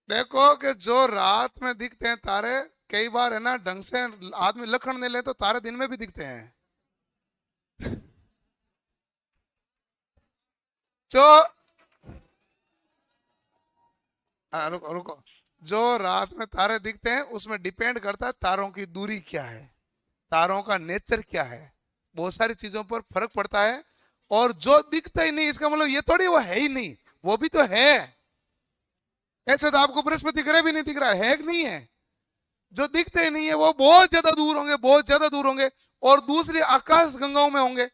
देखो कि जो रात में दिखते हैं तारे, कई बार है ना ढंग से आदमी लखन नहीं ले तो तारे दिन में भी दिखते हैं। जो रुको रुको, जो रात में तारे दिखते हैं उसमें डिपेंड करता है तारों की दूरी क्या है, तारों का नेचर क्या है, बहुत सारी चीजों पर फर्क पड़ता है। और जो दिखता ही नहीं इसका मतलब ये थोड़ी वो है ही नहीं, वो भी तो है। ऐसे तो आपको बृहस्पति ग्रह भी नहीं दिख रहा है कि नहीं है? जो दिखते ही नहीं है वो बहुत ज्यादा दूर होंगे, बहुत ज्यादा दूर होंगे, और दूसरी आकाश गंगाओं में होंगे।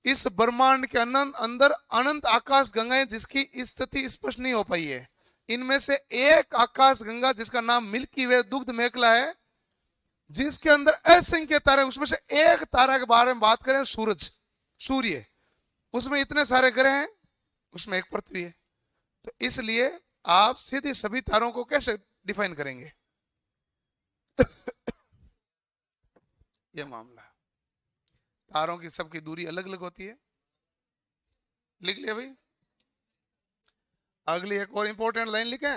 इस ब्रह्मांड के अंदर अनंत आकाश गंगाएं जिसकी स्थिति स्पष्ट नहीं हो पाई है। इनमें से एक आकाश गंगा जिसका नाम मिल्की वे दुग्ध मेखला है, जिसके अंदर असंख्य तारे, उसमें से एक तारा के बारे में बात करें, सूरज, सूर्य, उसमें इतने सारे ग्रह हैं, उसमें एक पृथ्वी है। तो इसलिए आप सीधे सभी तारों को कैसे डिफाइन करेंगे? ये मामला है। तारों की सबकी दूरी अलग अलग होती है। लिख लिया भाई? अगली एक और इंपॉर्टेंट लाइन लिखे,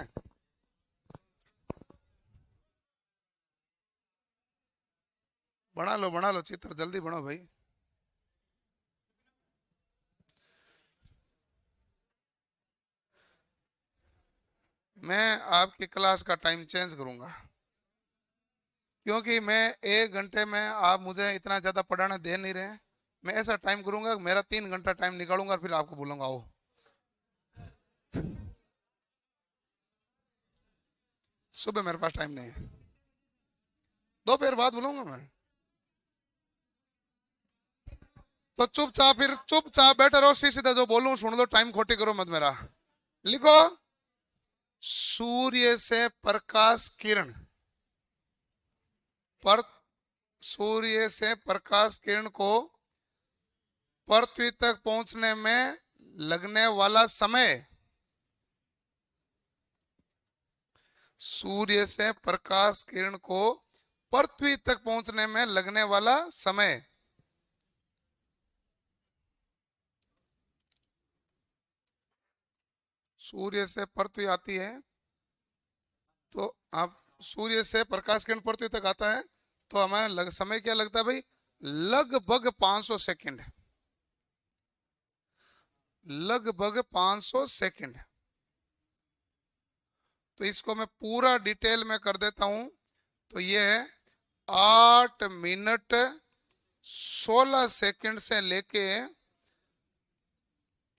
बना लो चित्र, जल्दी बनाओ भाई। मैं आपकी क्लास का टाइम चेंज करूंगा, क्योंकि मैं 1 घंटे में आप मुझे इतना ज्यादा पढ़ाना दे नहीं रहे हैं। मैं ऐसा टाइम करूंगा, मेरा 3 घंटा टाइम निकालूंगा, फिर आपको बोलूंगा आओ। सुबह मेरे पास टाइम नहीं है, दोपहर बाद बोलूंगा मैं। तो चुपचाप, फिर चुपचाप बैठे रहो, सीधा जो बोलूं सुन लो, टाइम खोटी करो मत मेरा। लिखो, सूर्य से प्रकाश किरण, पर सूर्य से प्रकाश किरण को पृथ्वी तक पहुंचने में लगने वाला समय, सूर्य से प्रकाश किरण को पृथ्वी तक पहुंचने में लगने वाला समय। सूर्य से पृथ्वी आती है, तो आप सूर्य से प्रकाश किरण पृथ्वी तक आता है, तो हमें समय क्या लगता है भाई? लगभग 500 सेकंड, लगभग 500 सेकंड। तो इसको मैं पूरा डिटेल में कर देता हूं, तो ये है 8 मिनट 16 सेकंड से लेके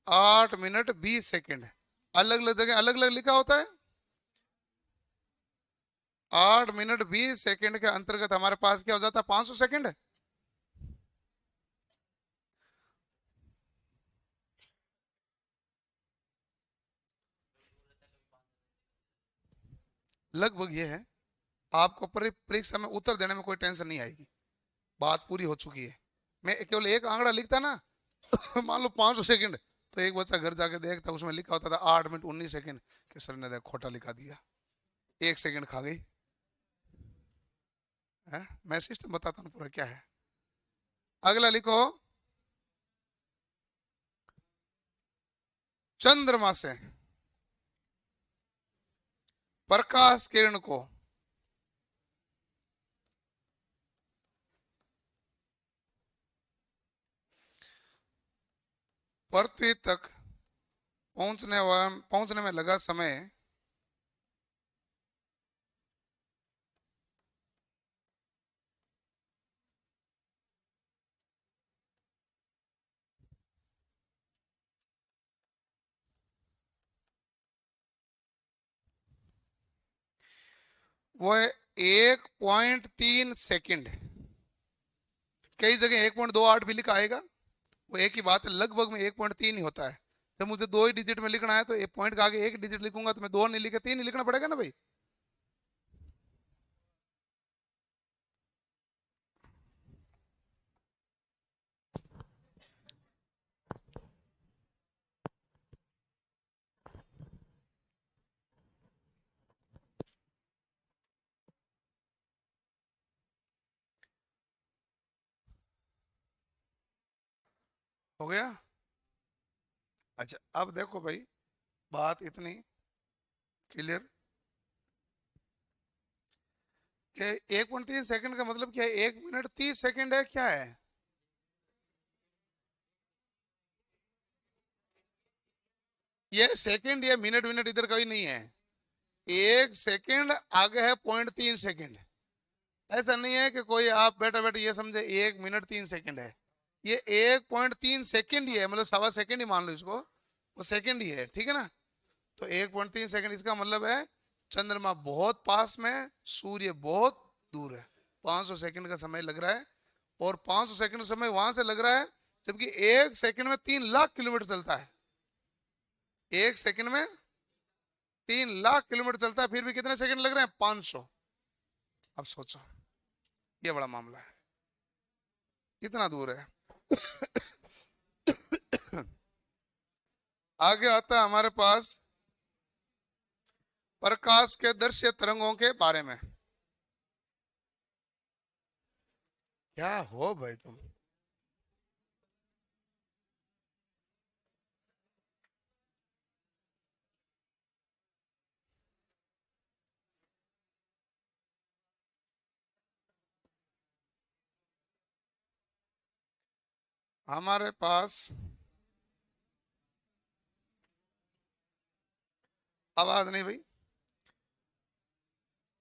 8 मिनट 20 सेकंड। अलग अलग जगह अलग अलग लिखा होता है। 8 मिनट 20 सेकंड के अंतर्गत हमारे पास क्या हो जाता है? 500 सेकंड। लगभग ये है। आपको परीक्षा में उत्तर देने में कोई टेंशन नहीं आएगी, बात पूरी हो चुकी है। मैं केवल एक आंकड़ा लिखता ना मान लो 500 सेकंड, तो एक बच्चा घर जाके देखता, उसमें लिखा होता था 8 मिनट 19 सेकंड, कि सर ने देख खोटा लिखा दिया, 1 सेकंड खा गई है। मैं सिस्टम बताता हूँ पूरा क्या है। अगला लिखो, चंद्रमा से प्रकाश किरण को पृथ्वी तक पहुंचने में लगा समय, वो है 1.3 सेकंड। कई जगह 1.28 भी लिखा आएगा, वो एक ही बात है, लगभग में 1.3 ही होता है। जब मुझे 2 ही डिजिट में लिखना है, तो एक पॉइंट का आगे 1 डिजिट लिखूंगा, तो मैं 2 नहीं लिखे 3 ही लिखना पड़ेगा ना भाई। हो गया। अच्छा, अब देखो भाई, बात इतनी क्लियर कि 1.3 सेकंड का मतलब क्या है? 1 मिनट 30 सेकंड है, क्या है? ये सेकंड या मिनट विनट इधर कहीं नहीं है। 1 सेकंड आगे है 0.3 सेकंड। ऐसा नहीं है कि कोई आप बैठे बैठे ये समझे 1 मिनट 3 सेकंड है। ये 1.3 सेकंड ही है, मतलब 1.25 सेकंड ही मान लो इसको, वो सेकंड ही है, ठीक है ना। तो 1.3 सेकंड, इसका मतलब है चंद्रमा बहुत पास में, सूर्य बहुत दूर है। 500 सेकंड का समय लग रहा है, और 500 सेकंड समय वहां से लग रहा है, जबकि 1 सेकंड में 3 लाख किलोमीटर चलता है। 1 सेकंड में 3 लाख किलोमीटर चलता है, फिर भी कितने सेकंड लग रहे हैं? 500। अब सोचो, ये बड़ा मामला है, इतना दूर है। आगे आता है हमारे पास प्रकाश के दृश्य तरंगों के बारे में। क्या हो भाई तुम? हमारे पास आवाज नहीं भाई,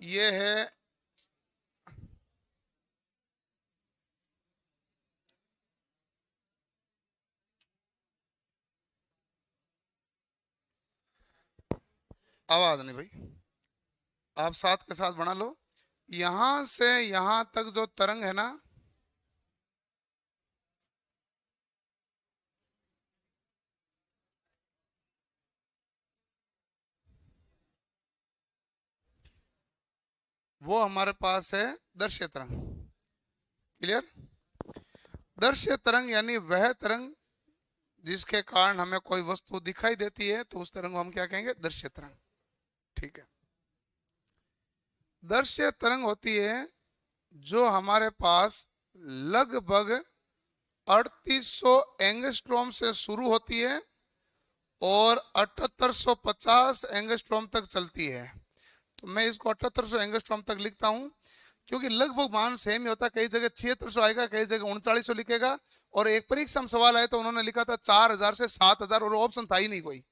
ये है आवाज नहीं भाई, आप साथ के साथ बना लो। यहां से यहां तक जो तरंग है ना, वो हमारे पास है दर्श्य तरंग। क्लियर? दर्श्य तरंग यानी वह तरंग जिसके कारण हमें कोई वस्तु दिखाई देती है, तो उस तरंग को हम क्या कहेंगे? दर्श्य तरंग। ठीक है। दर्श्य तरंग होती है जो हमारे पास लगभग 3800 एंगस्ट्रॉम से शुरू होती है और 7850 एंगस्ट्रॉम तक चलती है। तो मैं इसको 7800 एंगस्ट्रॉम तक लिखता हूं, क्योंकि लगभग मान सेम ही होता है। कई जगह 7600 आएगा, कई जगह 3900 लिखेगा। और एक परीक्षा में सवाल आया तो उन्होंने लिखा था 4000 से 7000, और ऑप्शन था ही नहीं कोई।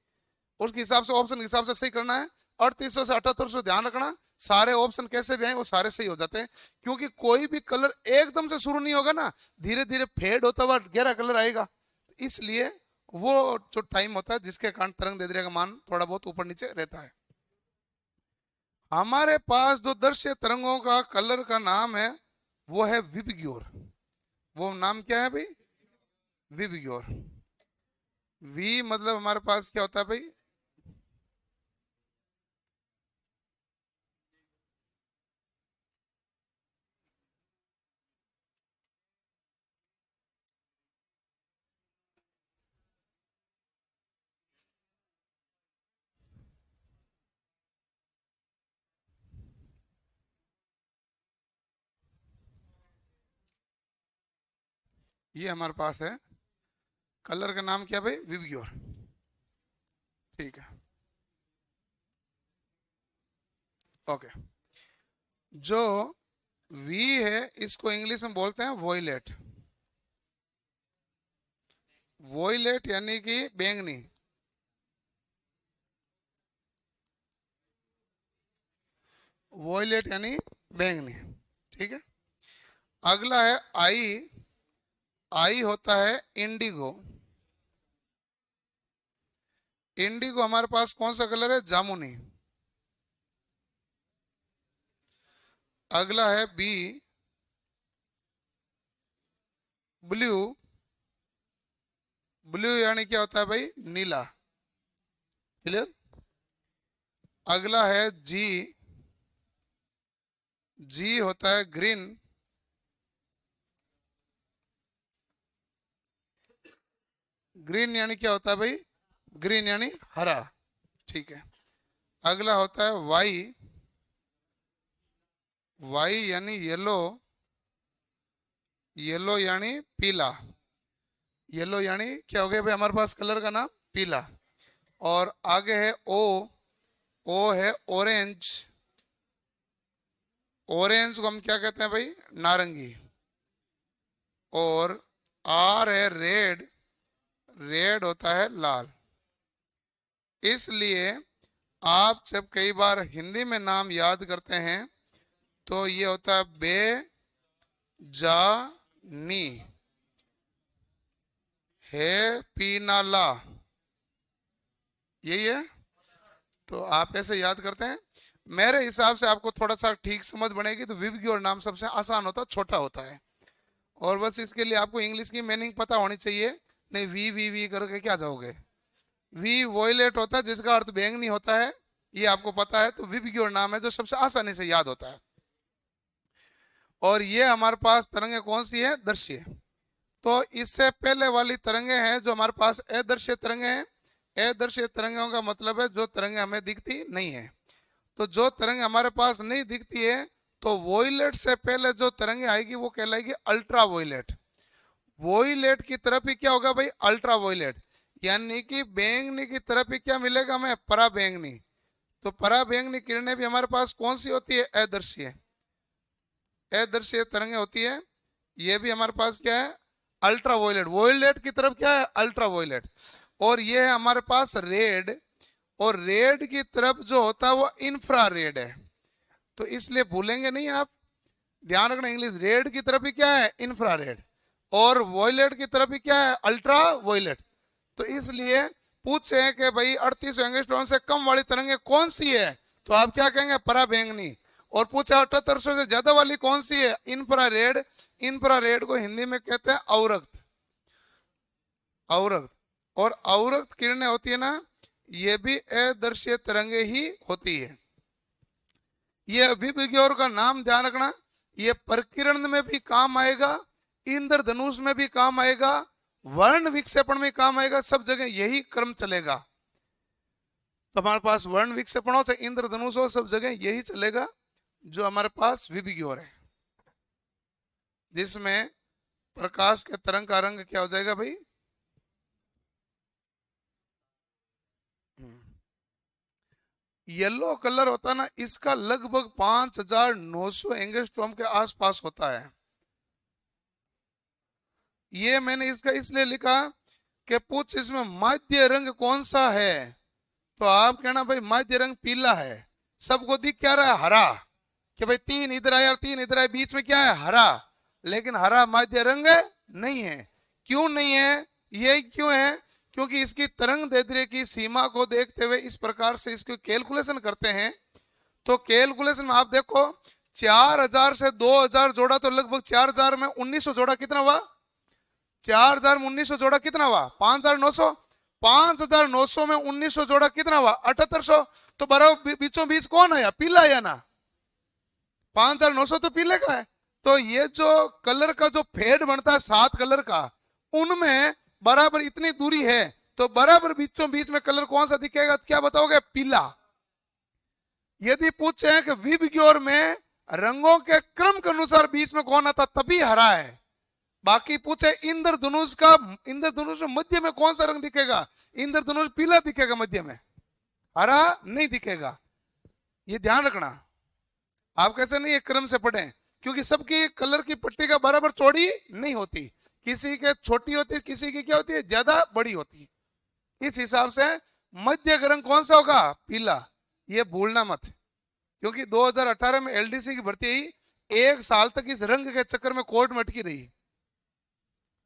उसके हिसाब से, ऑप्शन के हिसाब से सही करना है। 3800 से 7800 ध्यान रखना। सारे ऑप्शन कैसे भी आए वो सारे सही हो जाते हैं, क्योंकि कोई भी कलर एकदम से शुरू नहीं होगा ना, धीरे धीरे फेड होता हुआ गहरा कलर आएगा। इसलिए वो जो टाइम होता है जिसके कारण तरंग दैर्ध्य का मान थोड़ा बहुत ऊपर नीचे रहता है। हमारे पास जो दृश्य तरंगों का कलर का नाम है वो है विबग्योर। वो नाम क्या है भाई? विबग्योर। वी मतलब हमारे पास क्या होता है भाई? ये हमारे पास है कलर का नाम क्या भाई? विबग्योर। ठीक है, ओके। जो वी है इसको इंग्लिश में बोलते हैं वोयलेट। वोयलेट यानी कि बैंगनी। वोयलेट यानी बैंगनी। ठीक है। अगला है आई। आई होता है इंडिगो। इंडिगो हमारे पास कौन सा कलर है? जामुनी। अगला है बी, ब्लू। ब्लू यानी क्या होता है भाई? नीला। क्लियर? अगला है जी। जी होता है ग्रीन। ग्रीन यानी क्या होता है भाई? ग्रीन यानी हरा। ठीक है। अगला होता है वाई। वाई यानी येलो। येलो यानी पीला। येलो यानी क्या हो गया भाई हमारे पास कलर का नाम? पीला। और आगे है ओ। ओ है ऑरेंज। ऑरेंज को हम क्या कहते हैं भाई? नारंगी। और आर है रेड। रेड होता है लाल। इसलिए आप जब कई बार हिंदी में नाम याद करते हैं तो ये होता है बे जा नी है पीनाला। यही है। तो आप ऐसे याद करते हैं। मेरे हिसाब से आपको थोड़ा सा ठीक समझ बनेगी तो विव की और नाम सबसे आसान होता है, छोटा होता है। और बस इसके लिए आपको इंग्लिश की मीनिंग पता होनी चाहिए। नहीं वी वी वी करके क्या जाओगे? वी वोयलेट होता है जिसका अर्थ बैंगनी होता है, ये आपको पता है। तो विव की और नाम है जो सबसे आसानी से याद होता है। और ये हमारे पास तरंगे कौन सी है? दृश्य। तो इससे पहले वाली तरंगे हैं जो हमारे पास अदृश्य तरंगे हैं। अदृश्य तरंगों का मतलब है जो तरंगे हमें दिखती नहीं है। तो जो तरंगे हमारे पास नहीं दिखती है, तो वोयलेट से पहले जो तरंगे आएगी वो कहलाएगी अल्ट्रा वोयलेट। वोयलेट की तरफ ही क्या होगा भाई? अल्ट्रा वोयलेट। यानी कि बैंगनी की तरफ ही क्या मिलेगा हमें? परा बैंगनी। तो परा बैंगनी किरणें भी हमारे पास कौन सी होती है? अदृश्य। अदृश्य तरंगे होती है। ये भी हमारे पास क्या है? अल्ट्रा वोयलेट। वोयलेट की तरफ क्या है? अल्ट्रा वोयलेट। और ये है हमारे पास रेड। और रेड की तरफ जो होता है वो इंफ्रा रेड है। तो इसलिए भूलेंगे नहीं आप, ध्यान रखना इंग्लिश। रेड की तरफ ही क्या है? Infra red. और वोयलेट की तरफ ही क्या है? अल्ट्रा वोयलेट। तो इसलिए पूछे कि भाई 38 एंगस्ट्रॉम से कम वाली तरंगे कौन सी है, तो आप क्या कहेंगे? परा बैंगनी। और पूछा 7800 से ज्यादा वाली कौन सी है? Infra red. इंफ्रा रेड को हिंदी में कहते हैं अवरक्त। अवरक्त। और अवरक्त किरणें होती है ना, ये भी अदृश्य तरंगे ही होती है। ये अभिविज्ञोर का नाम ध्यान रखना, ये प्रकीर्ण में भी काम आएगा, इंद्रधनुष में भी काम आएगा, वर्ण विक्षेपण में काम आएगा, सब जगह यही क्रम चलेगा। तो हमारे पास वर्ण विक्षेपण हो चाहे इंद्रधनुष हो, सब जगह यही चलेगा जो हमारे पास विभिज्ञोर है, जिसमें प्रकाश के तरंग का रंग क्या हो जाएगा भाई, येलो कलर होता ना, इसका लगभग 5900 एंगस्ट्रॉम के आसपास होता है। ये मैंने इसका इसलिए लिखा कि पूछ इसमें माध्य रंग कौन सा है, तो आप कहना भाई माध्य रंग पीला है, सबको दिख क्या रहा है, हरा, कि भाई 3 इधर आया 3 इधर आया, बीच में क्या है, हरा, लेकिन हरा माध्य रंग नहीं है। क्यों नहीं है, ये क्यों है, क्योंकि इसकी तरंग दैर्ध्य की सीमा को देखते हुए इस प्रकार से इसको कैलकुलेशन करते हैं। तो कैलकुलेशन में आप देखो 4000 से 2000 जोड़ा तो लगभग 4000 में 1900 जोड़ा कितना हुआ, 4000 में 1900 जोड़ा कितना हुआ, 5900, 5900 में 1900 जोड़ा कितना हुआ, 7800। तो बराबर बीचों बीच कौन आया, पीला आया ना, 5900 तो पीले का है। तो ये जो कलर का जो फेड बनता है 7 कलर का, उनमें बराबर इतनी दूरी है, तो बराबर बीचों बीच में कलर कौन सा दिखेगा, क्या बताओगे, पीला। यदि पूछे कि विभिज्ञोर में रंगों के क्रम के अनुसार बीच में कौन आता, तभी हरा है। बाकी पूछे इंद्रधनुष का, इंद्रधनुष में मध्य में कौन सा रंग दिखेगा, इंद्रधनुष पीला दिखेगा, मध्य में हरा नहीं दिखेगा। ये ध्यान रखना, आप कैसे नहीं एक क्रम से पढ़ें, क्योंकि सबकी कलर की पट्टी का बराबर चौड़ी नहीं होती, किसी के छोटी होती है, किसी की क्या होती है, ज्यादा बड़ी होती है। इस हिसाब से मध्य का रंग कौन सा होगा, पीला, ये भूलना मत, क्योंकि 2018 में एलडीसी की भर्ती हुई, 1 साल तक इस रंग के चक्कर में कोर्ट में अटकी रही।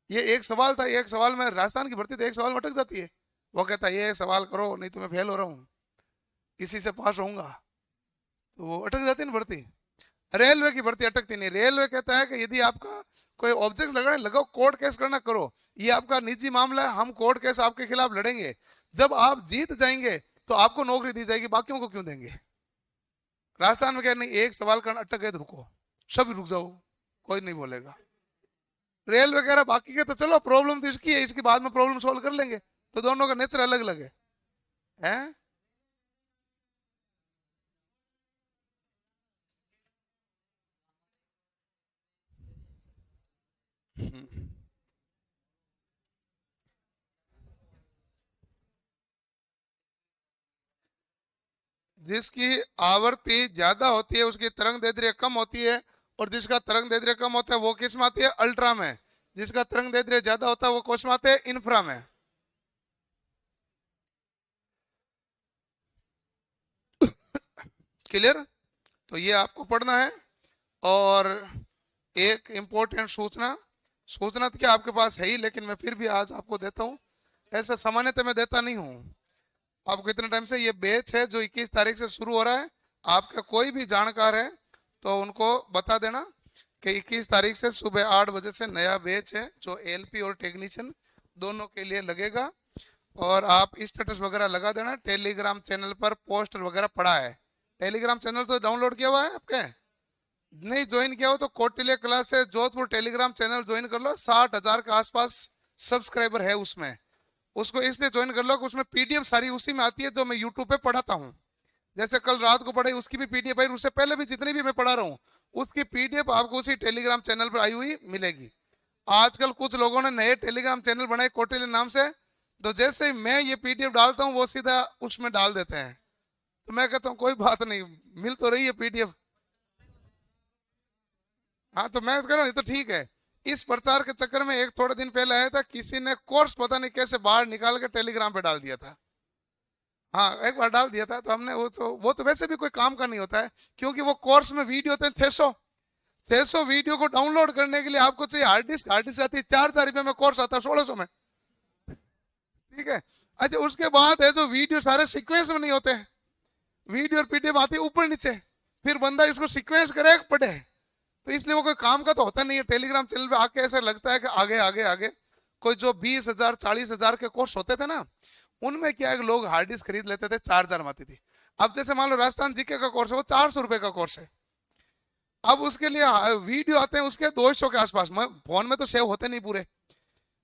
ये एक सवाल था, एक सवाल में राजस्थान की भर्ती तो एक सवाल में अटक जाती है, वो कहता है ये सवाल करो नहीं तो मैं फेल हो रहा हूँ, किसी से पास होऊंगा, तो वो अटक जाती है ना भर्ती। रेलवे की भर्ती अटकती नहीं, रेलवे कहता है कि यदि आपका कोई ऑब्जेक्ट लगाने लगाओ, कोर्ट केस करना करो, ये आपका निजी मामला है, हम कोर्ट केस आपके खिलाफ लड़ेंगे, जब आप जीत जाएंगे तो आपको नौकरी दी जाएगी, बाकियों को क्यों देंगे। राजस्थान में कह नहीं, एक सवाल करना अटक गए तो रुको, सब रुक जाओ, कोई नहीं बोलेगा। रेलवे कह रहा बाकी के तो चलो, प्रॉब्लम तो इसकी है, इसके बाद में प्रॉब्लम सोल्व कर लेंगे, तो दोनों का नेचर अलग अलग है, हैं? जिसकी आवृत्ति ज्यादा होती है उसकी तरंग दैर्ध्य कम होती है, और जिसका तरंग दैर्ध्य कम होता है वो किस में आती है, अल्ट्रा में। जिसका तरंग दैर्ध्य ज्यादा होता है वो कौन में आते हैं, इंफ्रा में। क्लियर, तो ये आपको पढ़ना है। और एक इंपॉर्टेंट सूचना, सूचना तो क्या आपके पास है ही, लेकिन मैं फिर भी आज आपको देता हूँ, ऐसा सामान्यतः मैं देता नहीं हूँ आपको इतने टाइम से। ये बैच है जो 21 तारीख से शुरू हो रहा है, आपका कोई भी जानकार है तो उनको बता देना कि 21 तारीख से सुबह 8 बजे से नया बैच है जो एलपी और टेक्नीशियन दोनों के लिए लगेगा। और आप स्टेटस वगैरह लगा देना, टेलीग्राम चैनल पर पोस्टर वगैरह पड़ा है। टेलीग्राम चैनल तो डाउनलोड किया हुआ है आपके, नहीं ज्वाइन किया हो तो कौटिल्य क्लास से जोधपुर टेलीग्राम चैनल ज्वाइन कर लो, 60,000 के आसपास सब्सक्राइबर है उसमें। उसको इसलिए ज्वाइन कर लो कि उसमें पीडीएफ सारी उसी में आती है जो मैं यूट्यूब पे पढ़ाता हूँ। जैसे कल रात को पढ़ाई उसकी भी पीडीएफ आई, उससे पहले भी जितनी भी मैं पढ़ा रहा हूँ उसकी पीडीएफ आपको उसी टेलीग्राम चैनल पर आई हुई मिलेगी। आजकल कुछ लोगों ने नए टेलीग्राम चैनल बनाए कौटिल्य नाम से, तो जैसे मैं ये पीडीएफ डालता हूँ वो सीधा उसमें डाल देते हैं, तो मैं कहता हूँ कोई बात नहीं, मिल तो रही है पीडीएफ। हाँ तो मैं कह रहा हूँ ये तो ठीक है। इस प्रचार के चक्कर में एक थोड़े दिन पहले आया था, किसी ने कोर्स पता नहीं कैसे बाहर निकाल के टेलीग्राम पे डाल दिया था। हाँ एक बार डाल दिया था, तो हमने वो तो वैसे भी कोई काम का नहीं होता है, क्योंकि वो कोर्स में वीडियो होते हैं 600 वीडियो को डाउनलोड करने के लिए आपको चाहिए हार्ड डिस्क आती है 4,000 रुपये में, कोर्स आता है 1600 में, ठीक है। अच्छा उसके बाद है जो वीडियो सारे सीक्वेंस में नहीं होते हैं, वीडियो और पीडीएफ आती है ऊपर नीचे, फिर बंदा इसको सीक्वेंस करे पढ़े, तो इसलिए वो कोई काम का तो होता नहीं है। टेलीग्राम चैनल पे आके ऐसा लगता है कि आगे आगे आगे कोई जो 20,000 40,000 के कोर्स होते थे ना, उनमें क्या है लोग हार्ड डिस्क खरीद लेते थे, 4,000 में आती थी। अब जैसे मान लो राजस्थान जीके का कोर्स है, वो 400 रुपए का कोर्स है। अब उसके लिए वीडियो आते हैं उसके 200 के आसपास, फोन में तो सेव होते नहीं पूरे,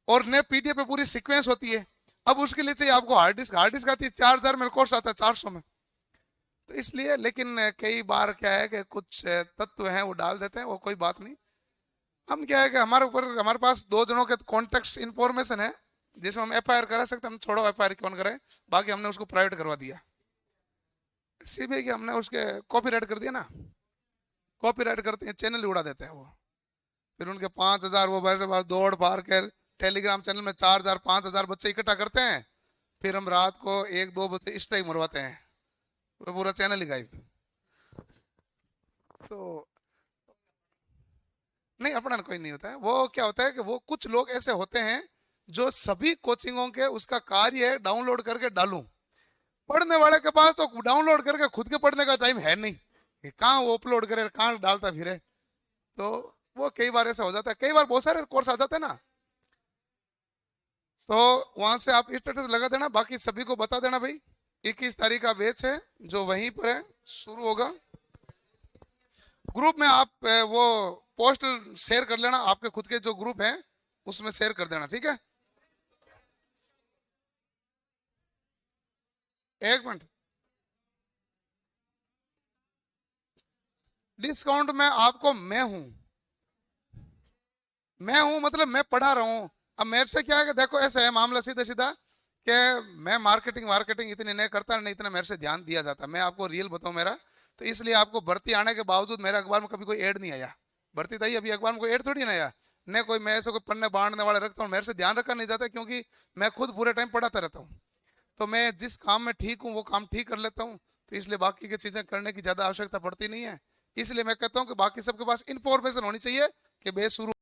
और ने पीडीएफ पे पूरी सीक्वेंस होती है। अब उसके लिए चाहिए आपको हार्ड डिस्क, हार्ड डिस्क आती है 4000 में, कोर्स आता है 400 में। तो इसलिए, लेकिन कई बार क्या है कि कुछ तत्व हैं वो डाल देते हैं, वो कोई बात नहीं। हम क्या है कि हमारे ऊपर, हमारे पास 2 जनों के कॉन्टेक्ट इन्फॉर्मेशन है जिसमें हम एफआईआर करा सकते हैं। हम छोड़ो एफआईआर क्यों करें, बाकी हमने उसको प्राइवेट करवा दिया, सीबीआई की हमने उसके कॉपीराइट कर दिया ना। कॉपीराइट करते हैं, चैनल उड़ा देते हैं वो, फिर उनके 5000 वो दौड़ पार कर टेलीग्राम चैनल में 4000 5000 बच्चे इकट्ठा करते हैं, फिर हम रात को 1-2 बजे स्ट्राइक मरवाते हैं, वो पूरा चैनल ही गायब। तो नहीं, अपना कोई नहीं होता है। वो क्या होता है कि वो कुछ लोग ऐसे होते हैं जो सभी कोचिंगों के उसका कार्य है डाउनलोड करके डालूं। पढ़ने वाले के पास तो डाउनलोड करके खुद के पढ़ने का टाइम है नहीं, कहाँ वो अपलोड करे, कहाँ डालता फिरे। तो वो कई बार ऐसा हो जाता है, कई बार बहुत सारे कोर्स आ जाते हैं ना, तो वहां से आप स्टेटस लगा देना, बाकी सभी को बता देना भाई 21 तारीख का बैच है जो वहीं पर है, शुरू होगा। ग्रुप में आप वो पोस्ट शेयर कर लेना, आपके खुद के जो ग्रुप हैं उसमें शेयर कर देना, ठीक है। 1 मिनट, डिस्काउंट में आपको मैं हूं मतलब मैं पढ़ा रहा हूं। अब मेरे से क्या है कि देखो ऐसा है मामला सीधा सीधा कि मैं मार्केटिंग मार्केटिंग इतनी नहीं करता, नहीं इतना मेरे से ध्यान दिया जाता, मैं आपको रियल बताऊं मेरा। तो इसलिए आपको भर्ती आने के बावजूद मेरे अखबार में कभी कोई ऐड नहीं आया। भर्ती था अभी अखबार में कोई ऐड थोड़ी ना आया, न कोई मैं ऐसे कोई पढ़ने बांटने वाले रखता हूँ, मेरे से ध्यान रखा नहीं जाता क्योंकि मैं खुद पूरे टाइम पढ़ाता रहता हूँ। तो मैं जिस काम में ठीक हूँ वो काम ठीक कर लेता हूँ, तो इसलिए बाकी की चीजें करने की ज्यादा आवश्यकता पड़ती नहीं है। इसलिए मैं कहता हूँ कि बाकी सबके पास इंफॉर्मेशन होनी चाहिए कि बेस शुरू